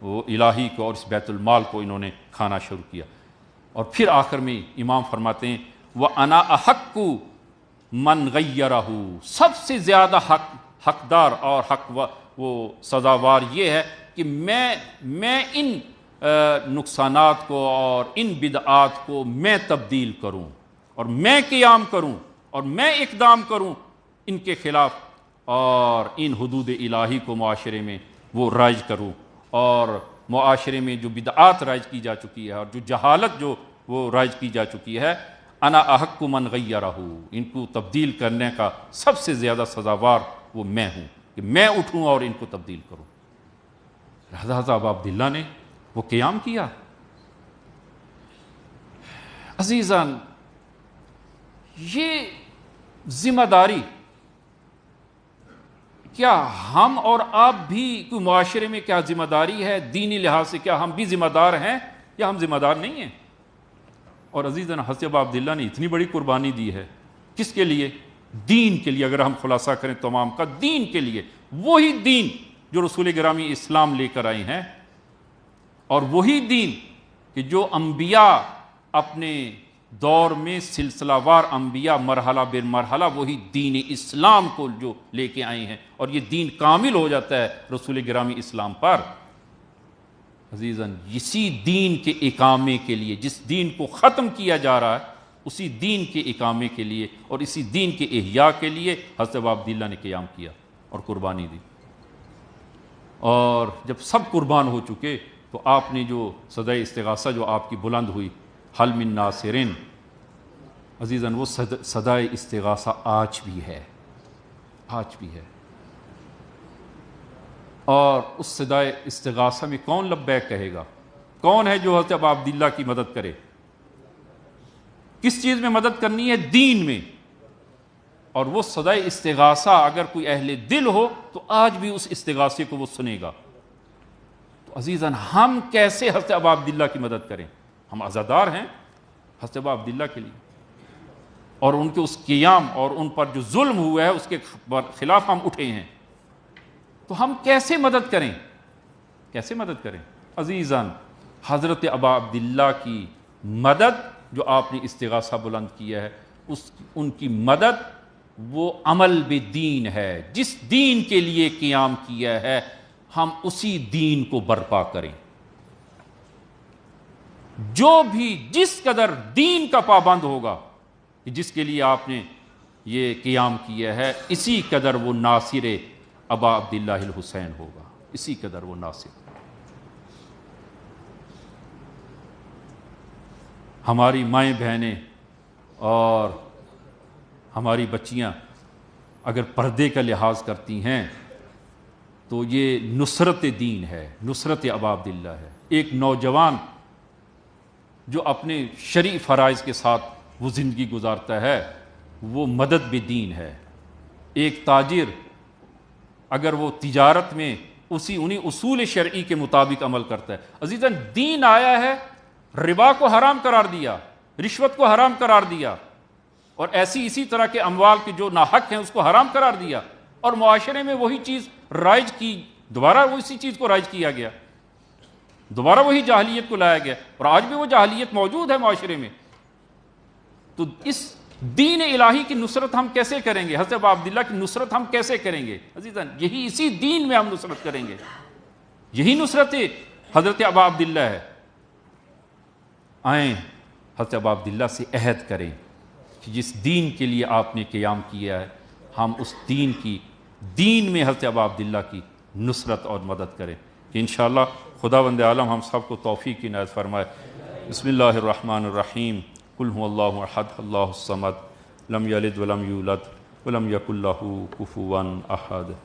A: وہ الہی کو اور اس بیت المال کو انہوں نے کھانا شروع کیا۔ اور پھر آخر میں امام فرماتے ہیں وَأَنَا أَحَقُّ مَنْ غَيَّرَهُ، سب سے زیادہ حقدار اور حق وہ سزاوار یہ ہے کہ میں ان نقصانات کو اور ان بدعات کو میں تبدیل کروں اور میں قیام کروں اور میں اقدام کروں ان کے خلاف، اور ان حدود الہی کو معاشرے میں وہ رائج کروں اور معاشرے میں جو بدعات رائج کی جا چکی ہے اور جو جہالت جو وہ رائج کی جا چکی ہے، انا احق من غیرہ، ان کو تبدیل کرنے کا سب سے زیادہ سزاوار وہ میں ہوں کہ میں اٹھوں اور ان کو تبدیل کروں۔ حضرت ابا عبداللہ نے وہ قیام کیا۔ عزیزان، یہ ذمہ داری کیا ہم اور آپ بھی کوئی معاشرے میں کیا ذمہ داری ہے؟ دینی لحاظ سے کیا ہم بھی ذمہ دار ہیں یا ہم ذمہ دار نہیں ہیں؟ اور عزیزان، حضرت ابا عبداللہ نے اتنی بڑی قربانی دی ہے، کس کے لیے؟ دین کے لیے۔ اگر ہم خلاصہ کریں تمام کا، دین کے لیے، وہی دین جو رسول گرامی اسلام لے کر آئے ہیں، اور وہی دین کہ جو انبیاء اپنے دور میں سلسلہ وار انبیاء مرحلہ بر مرحلہ وہی دین اسلام کو جو لے کے آئے ہیں، اور یہ دین کامل ہو جاتا ہے رسول گرامی اسلام پر۔ عزیزاً، اسی دین کے اقامے کے لیے، جس دین کو ختم کیا جا رہا ہے، اسی دین کے اقامے کے لیے اور اسی دین کے احیاء کے لیے حضرت ابا عبداللہ نے قیام کیا اور قربانی دی۔ اور جب سب قربان ہو چکے تو آپ نے جو صدائے استغاثہ جو آپ کی بلند ہوئی، حل من ناصرین، عزیزاً وہ صدائے استغاثہ آج بھی ہے، آج بھی ہے۔ اور اس صدائے استغاثہ میں کون لبیک کہے گا؟ کون ہے جو حضرت ابا عبداللہ کی مدد کرے؟ کس چیز میں مدد کرنی ہے؟ دین میں۔ اور وہ صدائے استغاثہ اگر کوئی اہل دل ہو تو آج بھی اس استغاثے کو وہ سنے گا۔ تو عزیزاً، ہم کیسے حضرت ابا عبداللہ کی مدد کریں؟ ہم عزادار ہیں حضرت ابا عبداللہ کے لیے، اور ان کے اس قیام اور ان پر جو ظلم ہوا ہے اس کے خلاف ہم اٹھے ہیں، تو ہم کیسے مدد کریں؟ کیسے مدد کریں؟ عزیزاً، حضرت ابا عبداللہ کی مدد جو آپ نے استغاثہ بلند کیا ہے، ان کی مدد وہ عمل بدین ہے۔ جس دین کے لیے قیام کیا ہے ہم اسی دین کو برپا کریں۔ جو بھی جس قدر دین کا پابند ہوگا، جس کے لیے آپ نے یہ قیام کیا ہے، اسی قدر وہ ناصر ابا عبداللہ الحسین ہوگا، اسی قدر وہ ناصر۔ ہماری مائیں بہنیں اور ہماری بچیاں اگر پردے کا لحاظ کرتی ہیں تو یہ نصرت دین ہے، نصرت ابا عبداللہ ہے۔ ایک نوجوان جو اپنے شرعی فرائض کے ساتھ وہ زندگی گزارتا ہے، وہ مدد بدین ہے۔ ایک تاجر اگر وہ تجارت میں انہی اصول شرعی کے مطابق عمل کرتا ہے، عزیزاً دین آیا ہے، ربا کو حرام قرار دیا، رشوت کو حرام قرار دیا، اور اسی طرح کے اموال کے جو ناحق ہیں اس کو حرام قرار دیا، اور معاشرے میں وہی چیز رائج کی، دوبارہ اسی چیز کو رائج کیا گیا، دوبارہ وہی جاہلیت کو لایا گیا، اور آج بھی وہ جاہلیت موجود ہے معاشرے میں۔ تو اس دین الہی کی نصرت ہم کیسے کریں گے؟ حضرت ابا عبداللہ کی نصرت ہم کیسے کریں گے؟ عزیزاً، یہی اسی دین میں ہم نصرت کریں گے، یہی نصرت حضرت ابا عبداللہ ہے۔ آئیں حضرت ابا عبداللہ سے عہد کریں کہ جس دین کے لیے آپ نے قیام کیا ہے ہم اس دین میں حضرت ابا عبداللہ کی نصرت اور مدد کریں، کہ انشاءاللہ خداوند عالم ہم سب کو توفیق کی عنایت فرمائے۔ بسم اللہ الرحمن الرحیم۔ قل هو اللہ احد اللہ الصمد لم یلد ولم یولد ولم یکن لہ کفوا احد۔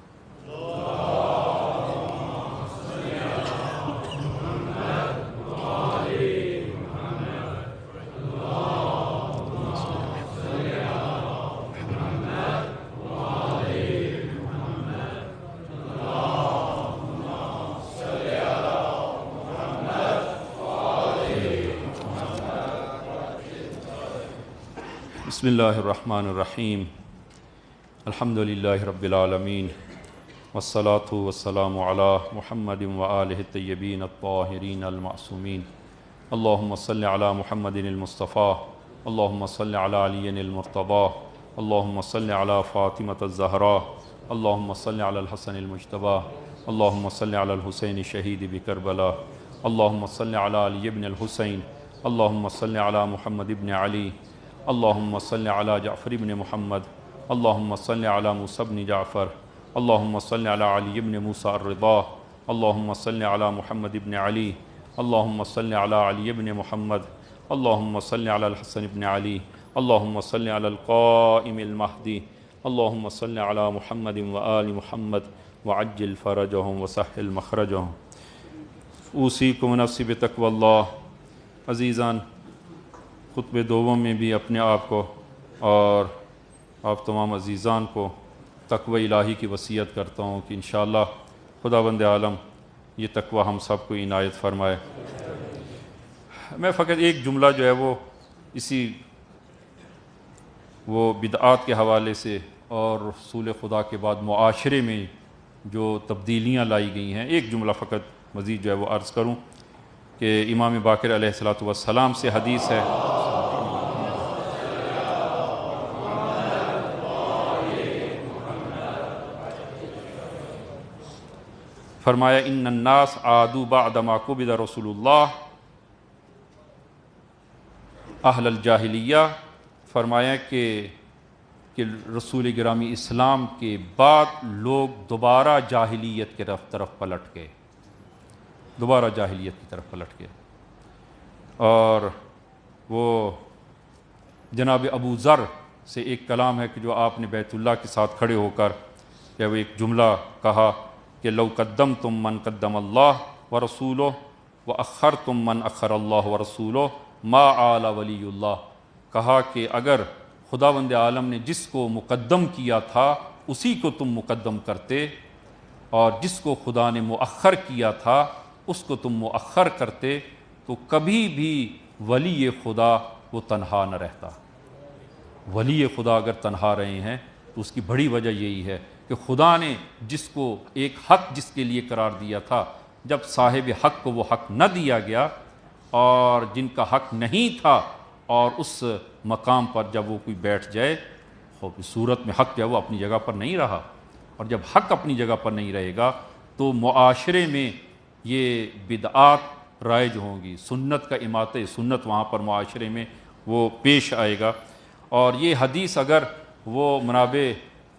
A: بسم اللہ الرحمن الرحیم۔ الحمد للہ رب العالمین، والصلاة والسلام علی محمد وآلہ الطیبین الطاہرین المعصومین۔ اللہم صل علی محمد المصطفیٰ، اللہم صل علی علی المرتضیٰ، اللہم صل علی فاطمة الزہراء، اللہم صل علی الحسن المجتبیٰ، اللہم صل علی الحسین شہید بکربلا، اللہم صل علی علی ابن الحسین، اللہم صل علی محمد ابن علی، اللہم صل علی جعفر ابن محمد، اللہم صل علی موسیٰ ابن جعفر، اللہم صل علی علی ابن موسیٰ الرضا، اللہم صلی علی محمد ابن علی، اللہم صلی علی علی ابن محمد، اللہم صلی علی الحسن ابن علی، اللہم صلی علی القائم المہدی، اللہم صلی علی محمد وآل محمد وعجل فرجہم وسہل مخرجہم۔ اوصیکم ونفسی بتقوی اللہ۔ عزیزان، خطبہ دوم میں بھی اپنے آپ کو اور آپ تمام عزیزان کو تقوی الہی کی وصیت کرتا ہوں کہ انشاءاللہ خداوند عالم یہ تقوی ہم سب کو عنایت فرمائے۔ میں فقط ایک جملہ جو ہے وہ اسی وہ بدعات کے حوالے سے اور رسول خدا کے بعد معاشرے میں جو تبدیلیاں لائی گئی ہیں، ایک جملہ فقط مزید جو ہے وہ عرض کروں کہ امام باقر علیہ السلام سے حدیث ہے، فرمایا ان الناس عادوا بعد ما قبض رسول اللہ اہل الجاہلیہ، فرمایا کہ رسول گرامی اسلام کے بعد لوگ دوبارہ جاہلیت کی طرف پلٹ گئے، دوبارہ جاہلیت کی طرف پلٹ گئے۔ اور وہ جناب ابو ذر سے ایک کلام ہے کہ جو آپ نے بیت اللہ کے ساتھ کھڑے ہو کر کہ وہ ایک جملہ کہا کہ لو قدمتم من قدم اللہ ورسولہ واخرتم من اخر اللہ ورسولہ ما آل ولی اللہ، کہا کہ اگر خداوند عالم نے جس کو مقدم کیا تھا اسی کو تم مقدم کرتے، اور جس کو خدا نے مؤخر کیا تھا اس کو تم مؤخر کرتے، تو کبھی بھی ولی خدا وہ تنہا نہ رہتا۔ ولی خدا اگر تنہا رہے ہیں تو اس کی بڑی وجہ یہی ہے کہ خدا نے جس کو ایک حق جس کے لیے قرار دیا تھا، جب صاحب حق کو وہ حق نہ دیا گیا اور جن کا حق نہیں تھا، اور اس مقام پر جب وہ کوئی بیٹھ جائے، صورت میں حق جو ہے وہ اپنی جگہ پر نہیں رہا، اور جب حق اپنی جگہ پر نہیں رہے گا تو معاشرے میں یہ بدعات رائج ہوں گی، سنت کا اماطہ سنت وہاں پر معاشرے میں وہ پیش آئے گا۔ اور یہ حدیث اگر وہ منابع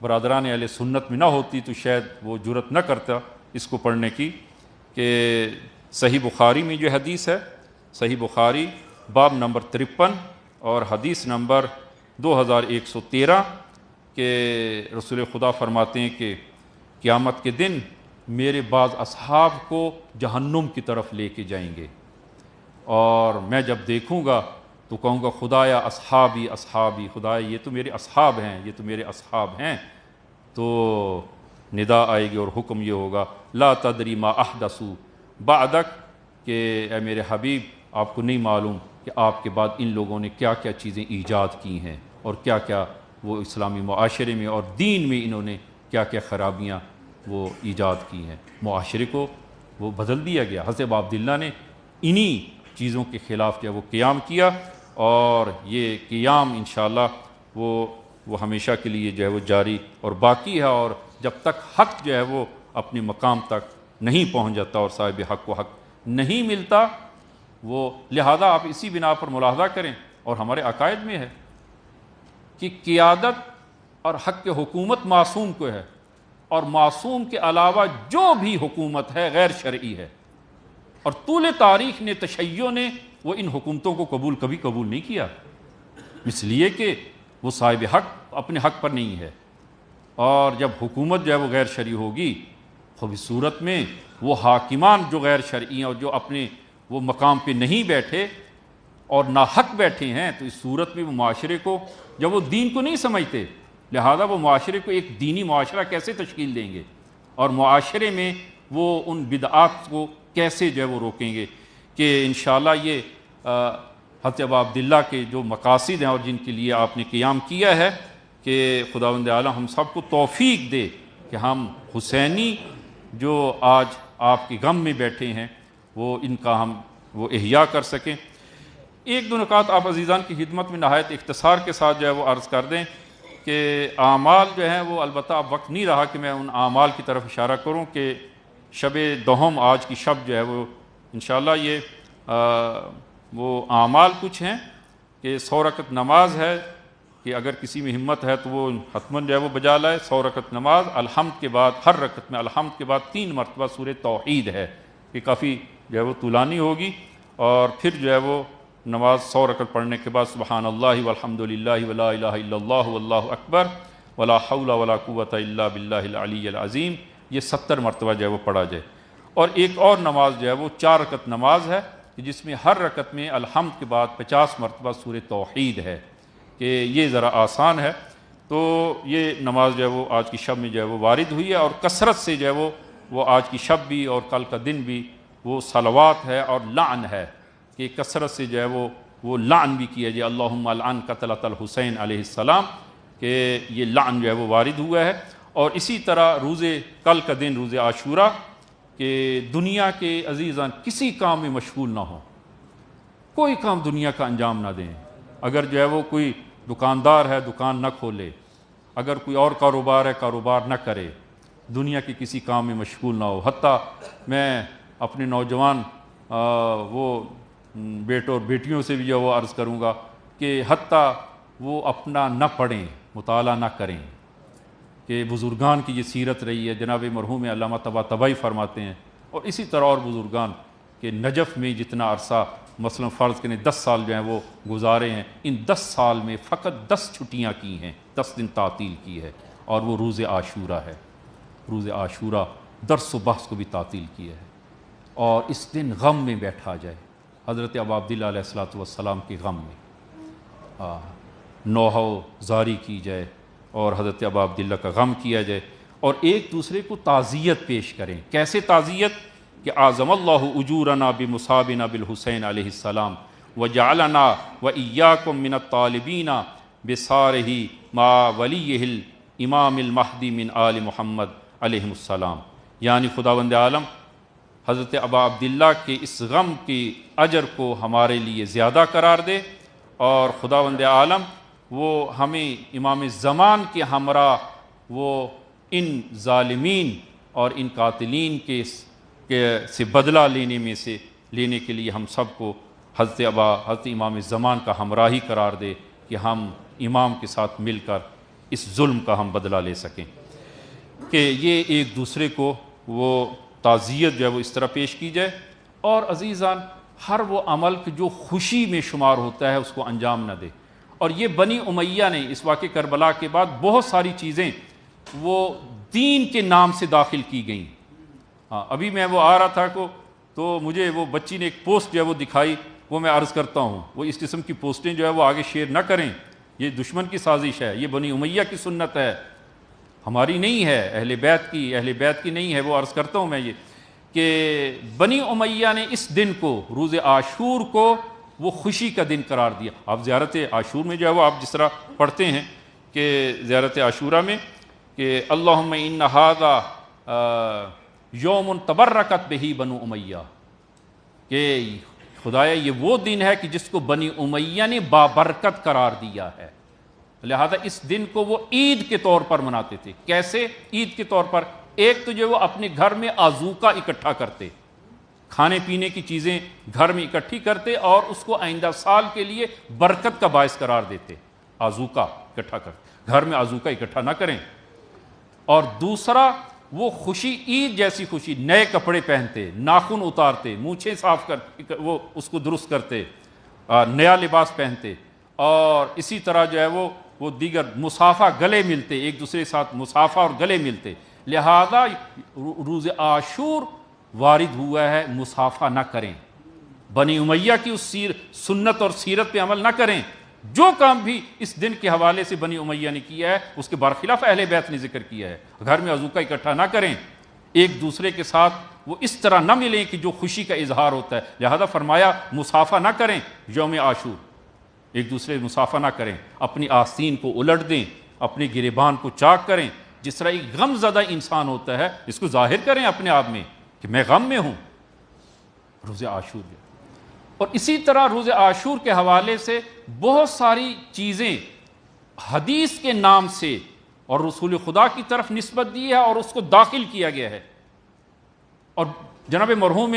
A: برادران اہل سنت میں نہ ہوتی تو شاید وہ جرت نہ کرتا اس کو پڑھنے کی، کہ صحیح بخاری میں جو حدیث ہے، صحیح بخاری باب نمبر 53 اور حدیث نمبر 2113 کہ رسول خدا فرماتے ہیں کہ قیامت کے دن میرے بعض اصحاب کو جہنم کی طرف لے کے جائیں گے، اور میں جب دیکھوں گا تو کہوں گا خدایا اصحابی اصحابی، خدایا یہ تو میرے اصحاب ہیں، یہ تو میرے اصحاب ہیں۔ تو ندا آئے گی اور حکم یہ ہوگا لا تدری ما احدثوا بعدک، کہ اے میرے حبیب آپ کو نہیں معلوم کہ آپ کے بعد ان لوگوں نے کیا کیا چیزیں ایجاد کی ہیں، اور کیا کیا وہ اسلامی معاشرے میں اور دین میں انہوں نے کیا کیا خرابیاں وہ ایجاد کی ہیں۔ معاشرے کو وہ بدل دیا گیا۔ حضرت عبداللہ نے انہی چیزوں کے خلاف جو ہے وہ قیام کیا، اور یہ قیام انشاءاللہ وہ ہمیشہ کے لیے جو ہے وہ جاری اور باقی ہے، اور جب تک حق جو ہے وہ اپنے مقام تک نہیں پہنچ جاتا اور صاحب حق کو حق نہیں ملتا، وہ لہذا آپ اسی بنا پر ملاحظہ کریں، اور ہمارے عقائد میں ہے کہ قیادت اور حق کے حکومت معصوم کو ہے، اور معصوم کے علاوہ جو بھی حکومت ہے غیر شرعی ہے، اور طول تاریخ نے تشیع نے وہ ان حکومتوں کو کبھی قبول نہیں کیا، اس لیے کہ وہ صاحب حق اپنے حق پر نہیں ہے۔ اور جب حکومت جو ہے وہ غیر شرعی ہوگی تو اس صورت میں وہ حاکمان جو غیر شرعی ہیں اور جو اپنے وہ مقام پہ نہیں بیٹھے اور ناحق بیٹھے ہیں، تو اس صورت میں وہ معاشرے کو، جب وہ دین کو نہیں سمجھتے، لہذا وہ معاشرے کو ایک دینی معاشرہ کیسے تشکیل دیں گے، اور معاشرے میں وہ ان بدعات کو کیسے جو ہے وہ روکیں گے۔ کہ انشاءاللہ یہ حضرت ابا عبداللہ کے جو مقاصد ہیں اور جن کے لیے آپ نے قیام کیا ہے، کہ خداوند اعلیٰ ہم سب کو توفیق دے کہ ہم حسینی جو آج آپ کے غم میں بیٹھے ہیں وہ ان کا ہم وہ احیاء کر سکیں۔ ایک دو نکات آپ عزیزان کی خدمت میں نہایت اختصار کے ساتھ جو ہے وہ عرض کر دیں کہ اعمال جو ہیں وہ البتہ اب وقت نہیں رہا کہ میں ان اعمال کی طرف اشارہ کروں، کہ شب دوہم آج کی شب جو ہے وہ انشاءاللہ یہ وہ اعمال کچھ ہیں کہ 100 رکعت نماز ہے، کہ اگر کسی میں ہمت ہے تو وہ حتماً جو ہے وہ بجا لائے 100 رکعت نماز الحمد کے بعد، ہر رکعت میں الحمد کے بعد 3 مرتبہ سورہ توحید ہے، کہ کافی جو ہے وہ طولانی ہوگی، اور پھر جو ہے وہ نماز 100 رکعت پڑھنے کے بعد سبحان اللہ والحمد للہ ولا الہ الا اللہ واللہ اکبر ولا حول ولا قوۃ الا باللہ العلی العظیم، یہ 70 مرتبہ جو ہے وہ پڑھا جائے۔ اور ایک اور نماز جو ہے وہ 4 رکعت نماز ہے، جس میں ہر رکعت میں الحمد کے بعد 50 مرتبہ سورہ توحید ہے، کہ یہ ذرا آسان ہے۔ تو یہ نماز جو ہے وہ آج کی شب میں جو ہے وہ وارد ہوئی ہے، اور کثرت سے جو ہے وہ آج کی شب بھی اور کل کا دن بھی وہ صلوات ہے اور لعن ہے، کہ کثرت سے جو ہے وہ لعن بھی کیا جائے، اللہم العن قتلۃ الحسین علیہ السلام، کہ یہ لعن جو ہے وہ وارد ہوا ہے۔ اور اسی طرح کل کا دن روز عاشورہ، کہ دنیا کے عزیزان کسی کام میں مشغول نہ ہوں، کوئی کام دنیا کا انجام نہ دیں۔ اگر جو ہے وہ کوئی دکاندار ہے دکان نہ کھولے، اگر کوئی اور کاروبار ہے کاروبار نہ کرے، دنیا کے کسی کام میں مشغول نہ ہو۔ حتیٰ میں اپنے نوجوان وہ بیٹوں اور بیٹیوں سے بھی جو وہ عرض کروں گا کہ حتیٰ وہ اپنا نہ پڑھیں، مطالعہ نہ کریں، کہ بزرگان کی یہ سیرت رہی ہے۔ جناب مرحوم علامہ طباطبائی فرماتے ہیں، اور اسی طرح اور بزرگان، کہ نجف میں جتنا عرصہ مثلا فرض کریں 10 سال جو ہیں وہ گزارے ہیں، ان 10 سال میں فقط 10 چھٹیاں کی ہیں، 10 دن تعطیل کی ہے، اور وہ روز عاشورہ ہے۔ روز عاشورہ درس و بحث کو بھی تعطیل کیا ہے، اور اس دن غم میں بیٹھا جائے، حضرت ابا عبداللہ علیہ الصلوۃ والسلام کے غم میں نوحہ زاری کی جائے، اور حضرت ابا عبداللہ کا غم کیا جائے، اور ایک دوسرے کو تعزیت پیش کریں۔ کیسے تعزیت؟ کہ اعظم اللہ اجورنا بمصابنا بالحسین علیہ السلام وجعلنا وإیاکم من الطالبین بصارہ ما ولیہ الامام المہدی من آل محمد علیہ السلام، یعنی خداوند عالم حضرت ابا عبداللہ کے اس غم کی اجر کو ہمارے لیے زیادہ قرار دے، اور خداوند عالم وہ ہمیں امام زمان کے ہمراہ وہ ان ظالمین اور ان قاتلین سے بدلہ لینے کے لیے ہم سب کو حضرت امام زمان کا ہمراہی قرار دے، کہ ہم امام کے ساتھ مل کر اس ظلم کا ہم بدلہ لے سکیں۔ کہ یہ ایک دوسرے کو وہ تعزیت جو ہے وہ اس طرح پیش کی جائے، اور عزیزان ہر وہ عمل جو خوشی میں شمار ہوتا ہے اس کو انجام نہ دے۔ اور یہ بنی امیہ نے اس واقعہ کربلا کے بعد بہت ساری چیزیں وہ دین کے نام سے داخل کی گئیں۔ ابھی میں وہ آ رہا تھا تو مجھے وہ بچی نے ایک پوسٹ جو ہے وہ دکھائی، وہ میں عرض کرتا ہوں، وہ اس قسم کی پوسٹیں جو ہے وہ آگے شیئر نہ کریں، یہ دشمن کی سازش ہے، یہ بنی امیہ کی سنت ہے، ہماری نہیں ہے، اہل بیت کی نہیں ہے۔ وہ عرض کرتا ہوں میں یہ کہ بنی امیہ نے اس دن کو، روز عاشور کو، وہ خوشی کا دن قرار دیا۔ آپ زیارت عاشور میں جو ہے وہ آپ جس طرح پڑھتے ہیں کہ زیارت عاشورہ میں کہ اللہم ان ھذا یوم تبرکت بہ بنو امیہ، کہ خدایا یہ وہ دن ہے کہ جس کو بنی امیہ نے بابرکت قرار دیا ہے، لہذا اس دن کو وہ عید کے طور پر مناتے تھے۔ کیسے عید کے طور پر؟ ایک تو جو وہ اپنے گھر میں آذوقہ اکٹھا کرتے، کھانے پینے کی چیزیں گھر میں اکٹھی کرتے، اور اس کو آئندہ سال کے لیے برکت کا باعث قرار دیتے۔ آذوقہ اکٹھا کرتے، گھر میں آذوقہ اکٹھا نہ کریں۔ اور دوسرا وہ خوشی، عید جیسی خوشی، نئے کپڑے پہنتے، ناخن اتارتے، مونچھیں صاف کر وہ اس کو درست کرتے، نیا لباس پہنتے، اور اسی طرح جو ہے وہ دیگر مصافحہ، گلے ملتے، ایک دوسرے کے ساتھ مصافحہ اور گلے ملتے۔ لہذا روز عاشور وارد ہوا ہے مصافحہ نہ کریں، بنی امیہ کی اس سنت اور سیرت پہ عمل نہ کریں۔ جو کام بھی اس دن کے حوالے سے بنی امیہ نے کیا ہے اس کے برخلاف اہل بیت نے ذکر کیا ہے۔ گھر میں آذوقہ اکٹھا نہ کریں، ایک دوسرے کے ساتھ وہ اس طرح نہ ملیں کہ جو خوشی کا اظہار ہوتا ہے، لہذا فرمایا مصافحہ نہ کریں یوم عاشور، ایک دوسرے مصافحہ نہ کریں، اپنی آستین کو الٹ دیں، اپنے گریبان کو چاک کریں۔ جس طرح ایک غم زدہ انسان ہوتا ہے اس کو ظاہر کریں اپنے آپ میں کہ میں غم میں ہوں، روز عاشور۔ اور اسی طرح روز عاشور کے حوالے سے بہت ساری چیزیں حدیث کے نام سے اور رسول خدا کی طرف نسبت دی ہے اور اس کو داخل کیا گیا ہے۔ اور جناب مرحوم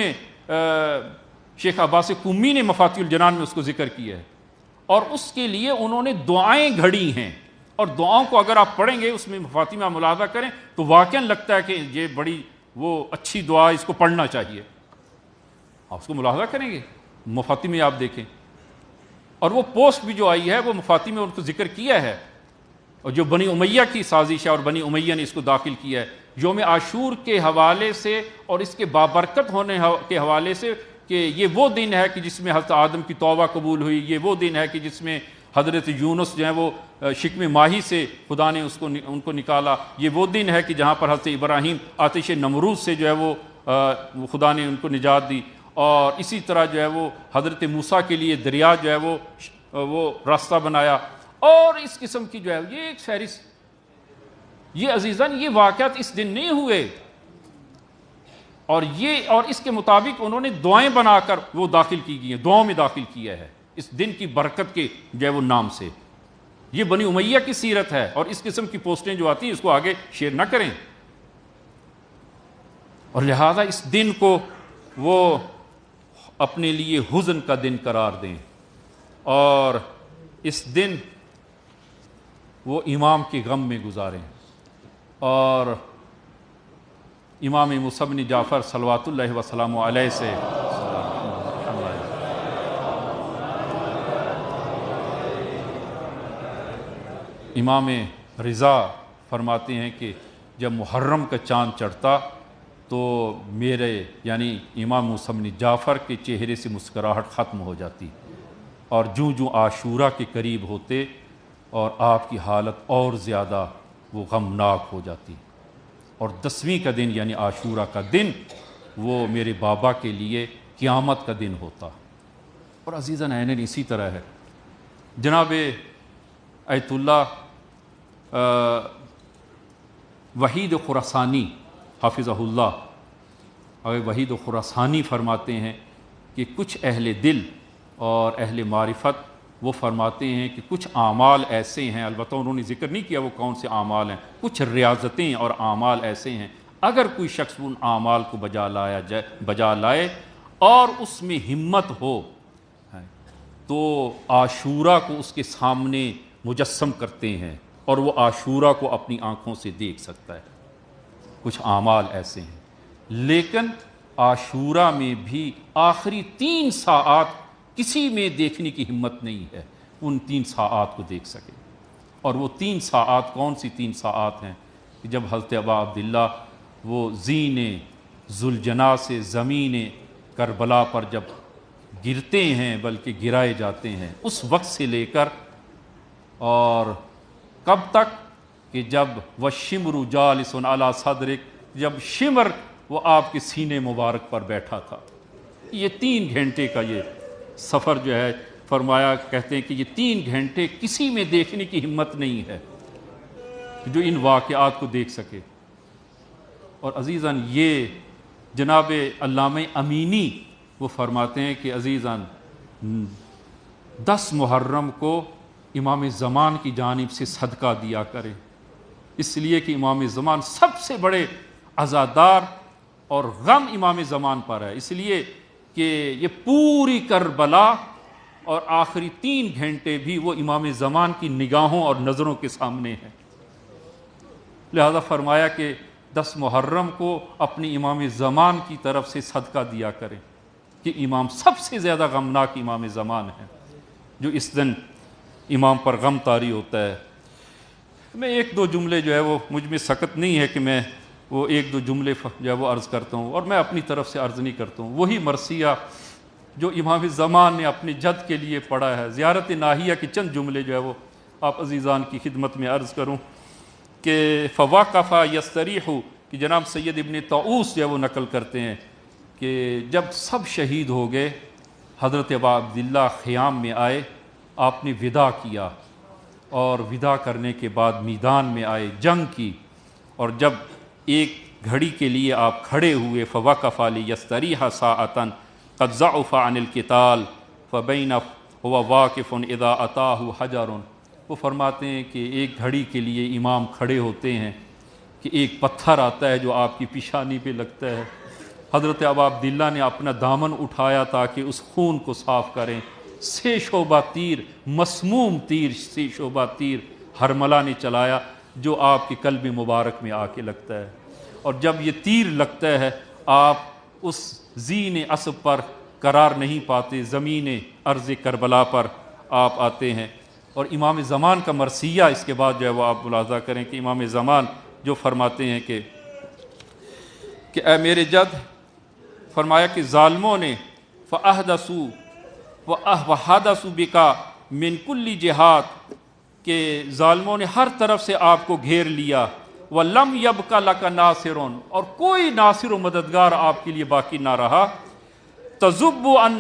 A: شیخ عباس قمی نے مفاتیح الجنان میں اس کو ذکر کیا ہے، اور اس کے لیے انہوں نے دعائیں گھڑی ہیں، اور دعاؤں کو اگر آپ پڑھیں گے اس میں مفاتیح ملاحظہ کریں تو واقعاً لگتا ہے کہ یہ بڑی وہ اچھی دعا، اس کو پڑھنا چاہیے. آپ اس کو ملاحظہ کریں گے مفاتیح میں آپ دیکھیں، اور وہ پوسٹ بھی جو آئی ہے وہ مفاتیح میں ان کو ذکر کیا ہے، اور جو بنی امیہ کی سازش ہے اور بنی امیہ نے اس کو داخل کیا ہے یوم عاشور کے حوالے سے اور اس کے بابرکت ہونے کے حوالے سے کہ یہ وہ دن ہے کہ جس میں حضرت آدم کی توبہ قبول ہوئی، یہ وہ دن ہے کہ جس میں حضرت یونس جو ہے وہ شکم ماہی سے خدا نے ان کو نکالا، یہ وہ دن ہے کہ جہاں پر حضرت ابراہیم آتش نمرود سے جو ہے وہ خدا نے ان کو نجات دی، اور اسی طرح جو ہے وہ حضرت موسیٰ کے لیے دریا جو ہے وہ راستہ بنایا، اور اس قسم کی جو ہے یہ ایک فہرست. یہ عزیزان یہ واقعات اس دن نہیں ہوئے، اور اس کے مطابق انہوں نے دعائیں بنا کر وہ داخل کی گئی ہیں، دعاؤں میں داخل کیا ہے اس دن کی برکت کے جو ہے وہ نام سے. یہ بنی امیہ کی سیرت ہے، اور اس قسم کی پوسٹیں جو آتی ہیں اس کو آگے شیئر نہ کریں، اور لہذا اس دن کو وہ اپنے لیے حزن کا دن قرار دیں، اور اس دن وہ امام کے غم میں گزاریں. اور امام موسیٰ بن جعفر صلوات اللہ وسلام علیہ سے امام رضا فرماتے ہیں کہ جب محرم کا چاند چڑھتا تو میرے یعنی امام موسیٰ بن جعفر کے چہرے سے مسکراہٹ ختم ہو جاتی، اور جوں جوں عاشورہ کے قریب ہوتے اور آپ کی حالت اور زیادہ وہ غمناک ہو جاتی. اور 10ویں کا دن یعنی عاشورہ کا دن وہ میرے بابا کے لیے قیامت کا دن ہوتا. اور عزیزاً عیناً اسی طرح ہے جناب ایت اللہ وحید خراسانی حافظہ اللہ، وحید خراسانی فرماتے ہیں کہ کچھ اہل دل اور اہل معرفت وہ فرماتے ہیں کہ کچھ اعمال ایسے ہیں، البتہ انہوں نے ذکر نہیں کیا وہ کون سے اعمال ہیں، کچھ ریاضتیں اور اعمال ایسے ہیں اگر کوئی شخص ان اعمال کو بجا لائے اور اس میں ہمت ہو تو عاشورہ کو اس کے سامنے مجسم کرتے ہیں اور وہ عاشورہ کو اپنی آنکھوں سے دیکھ سکتا ہے. کچھ اعمال ایسے ہیں، لیکن عاشورہ میں بھی آخری 3 ساعات کسی میں دیکھنے کی ہمت نہیں ہے ان 3 ساعات کو دیکھ سکے. اور وہ 3 ساعات کون سی 3 ساعات ہیں کہ جب حضرت ابا عبداللہ وہ زین ذوالجناح سے زمین کربلا پر جب گرتے ہیں بلکہ گرائے جاتے ہیں، اس وقت سے لے کر اور کب تک کہ جب وَالشِّمْرُ جَالِسٌ عَلَى صَدْرِكَ، جب شمر وہ آپ کے سینے مبارک پر بیٹھا تھا. یہ 3 گھنٹے کا یہ سفر جو ہے فرمایا، کہتے ہیں کہ یہ 3 گھنٹے کسی میں دیکھنے کی ہمت نہیں ہے جو ان واقعات کو دیکھ سکے. اور عزیزاً یہ جناب علامہ امینی وہ فرماتے ہیں کہ عزیزاً 10 محرم کو امام زمان کی جانب سے صدقہ دیا کریں، اس لیے کہ امام زمان سب سے بڑے عزادار اور غم امام زمان پر ہے، اس لیے کہ یہ پوری کربلا اور آخری 3 گھنٹے بھی وہ امام زمان کی نگاہوں اور نظروں کے سامنے ہیں. لہذا فرمایا کہ 10 محرم کو اپنی امام زمان کی طرف سے صدقہ دیا کریں کہ امام سب سے زیادہ غمناک امام زمان ہے جو اس دن امام پر غم طاری ہوتا ہے. میں 1-2 جملے جو ہے وہ مجھ میں سکت نہیں ہے کہ میں وہ 1-2 جملے جو ہے وہ عرض کرتا ہوں، اور میں اپنی طرف سے عرض نہیں کرتا ہوں. وہی مرثیہ جو امام زمان نے اپنے جد کے لیے پڑھا ہے، زیارت ناہیہ کے چند جملے جو ہے وہ آپ عزیزان کی خدمت میں عرض کروں کہ فواقف یستریح، کہ جناب سید ابن طاؤوس جو ہے وہ نقل کرتے ہیں کہ جب سب شہید ہو گئے حضرت ابا عبداللہ خیام میں آئے، آپ نے وداع کیا، اور وداع کرنے کے بعد میدان میں آئے، جنگ کی، اور جب ایک گھڑی کے لیے آپ کھڑے ہوئے فوقف لیستریح ساعۃ قد ضعف عن القتال فبین هو واقف اذا اتاہ حجر. وہ فرماتے ہیں کہ ایک گھڑی کے لیے امام کھڑے ہوتے ہیں کہ ایک پتھر آتا ہے جو آپ کی پیشانی پہ لگتا ہے. حضرت ابا عبداللہ نے اپنا دامن اٹھایا تاکہ اس خون کو صاف کریں، سے شعبہ تیر، مسموم تیر، سے شعبہ تیر ہرملہ نے چلایا جو آپ کے قلب مبارک میں آ کے لگتا ہے۔ اور جب یہ تیر لگتا ہے آپ اس زین اسب پر قرار نہیں پاتے، زمین ارض کربلا پر آپ آتے ہیں۔ اور امام زمان کا مرثیہ اس کے بعد جو ہے وہ آپ ملاحظہ کریں کہ امام زمان جو فرماتے ہیں کہ اے میرے جد، فرمایا کہ ظالموں نے فَأَحْدَثُوا وَحَدَثُوا بِكَ مِنْ كُلِّ جِهَاتٍ، کہ ظالموں نے ہر طرف سے آپ کو گھیر لیا، وَلَمْ يَبْقَ لَكَ نَاصِرٌ، اور کوئی ناصر و مددگار آپ کے لیے باقی نہ رہا، تَذُبُّ عَنْ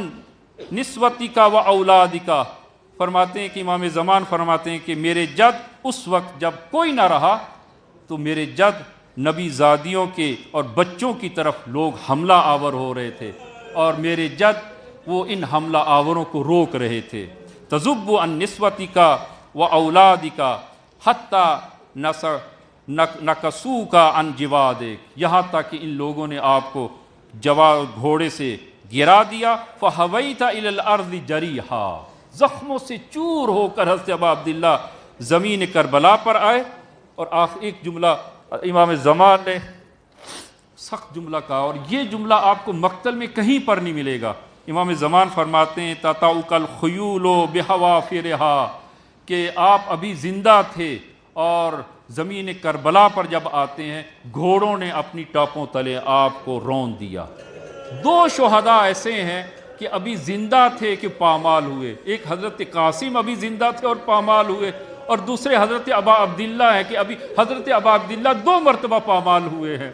A: نِسْوَتِكَ وَأَوْلَادِكَ، فرماتے ہیں کہ امام زمان فرماتے ہیں کہ میرے جد اس وقت جب کوئی نہ رہا تو میرے جد نبی زادیوں کے اور بچوں کی طرف لوگ حملہ آور ہو رہے تھے، اور میرے جد وہ ان حملہ آوروں کو روک رہے تھے۔ تذب عن نسوتک و اولادک حتی نکسوک عن جوادک، یہاں تک کہ ان لوگوں نے آپ کو گھوڑے سے گرا دیا، فہویت الی الارض جریحا، زخموں سے چور ہو کر حضرت ابا عبداللہ زمین کربلا پر آئے۔ اور ایک جملہ امام زمان نے سخت جملہ کہا، اور یہ جملہ آپ کو مقتل میں کہیں پر نہیں ملے گا۔ امام زمان فرماتے ہیں تَتَعُكَ الْخُيُولُ بِحَوَافِرِهَا، کہ آپ ابھی زندہ تھے اور زمین کربلا پر جب آتے ہیں گھوڑوں نے اپنی ٹاپوں تلے آپ کو رون دیا۔ دو شہداء ایسے ہیں کہ ابھی زندہ تھے کہ پامال ہوئے، ایک حضرت قاسم ابھی زندہ تھے اور پامال ہوئے، اور دوسرے حضرت ابا عبداللہ ہیں کہ ابھی حضرت ابا عبداللہ 2 مرتبہ پامال ہوئے ہیں۔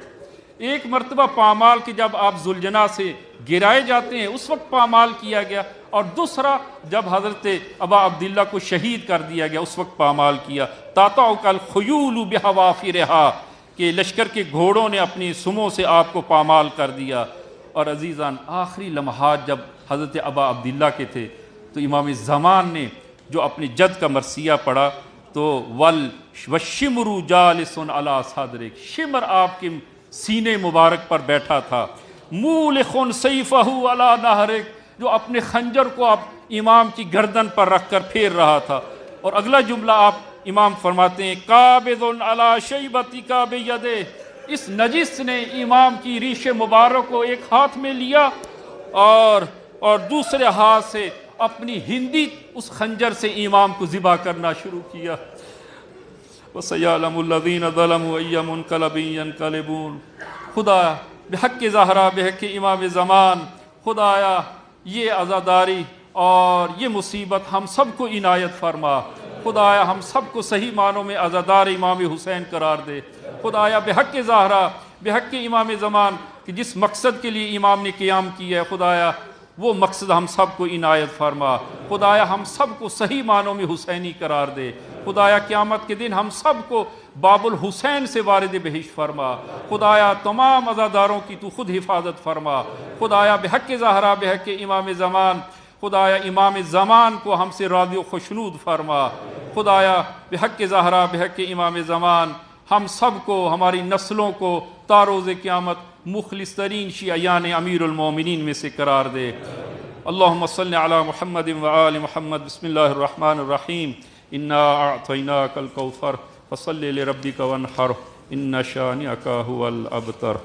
A: ایک مرتبہ پامال کہ جب آپ ذوالجناح سے گرائے جاتے ہیں اس وقت پامال کیا گیا، اور دوسرا جب حضرت ابا عبداللہ کو شہید کر دیا گیا اس وقت پامال کیا۔ تَعْتَعُكَ الْخُيُولُ بِحَوَافِرِهَا، کہ لشکر کے گھوڑوں نے اپنی سموں سے آپ کو پامال کر دیا۔ اور عزیزان آخری لمحات جب حضرت ابا عبداللہ کے تھے تو امام زمان نے جو اپنے جد کا مرثیہ پڑھا تو وَالشِّمْرُ جَالِسٌ عَلَى صَدْرِكَ، شمر آپ کے سینے مبارک پر بیٹھا تھا، مُولِخٌ سَيْفَهُ عَلَى نَهْرِكَ، جو اپنے خنجر کو آپ امام کی گردن پر رکھ کر پھیر رہا تھا۔ اور اگلا جملہ آپ امام فرماتے ہیں قَابِضٌ عَلَى شَيْبَتِكَ بِيَدِهِ، اس نجس نے امام کی ریش مبارک کو ایک ہاتھ میں لیا اور دوسرے ہاتھ سے اپنی ہندی اس خنجر سے امام کو ذبح کرنا شروع کیا۔ وَسَيَعْلَمُ الَّذِينَ ظَلَمُوا أَيَّ مُنْقَلَبٍ يَنْقَلِبُونَ، خدایا بحق زہرا بحق امام زمان، خدایا یہ عزاداری اور یہ مصیبت ہم سب کو عنایت فرما، خدایا ہم سب کو صحیح معنوں میں عزادار امام حسین قرار دے، خدایا بحق زہرا بحق امام زمان کہ جس مقصد کے لیے امام نے قیام کیا ہے خدایا وہ مقصد ہم سب کو عنایت فرما، خدایا ہم سب کو صحیح معنوں میں حسینی قرار دے، خدایا قیامت کے دن ہم سب کو باب الحسین سے وارد بہشت فرما، خدایا تمام عزاداروں کی تو خود حفاظت فرما، خدایا بحق زہرا بحق امام زمان، خدایا امام زمان کو ہم سے راضی و خوشنود فرما، خدایا بحق زہرا بحق امام زمان ہم سب کو ہماری نسلوں کو تا روز قیامت مخلص ترین شیعیان امیر المومنین میں سے قرار دے۔ اللہم صلی علی محمد و آل محمد۔ بسم اللہ الرحمن الرحیم۔ انا اعطیناک الکوثر فصلی لربک وانحر ان شانئک ھو الابتر۔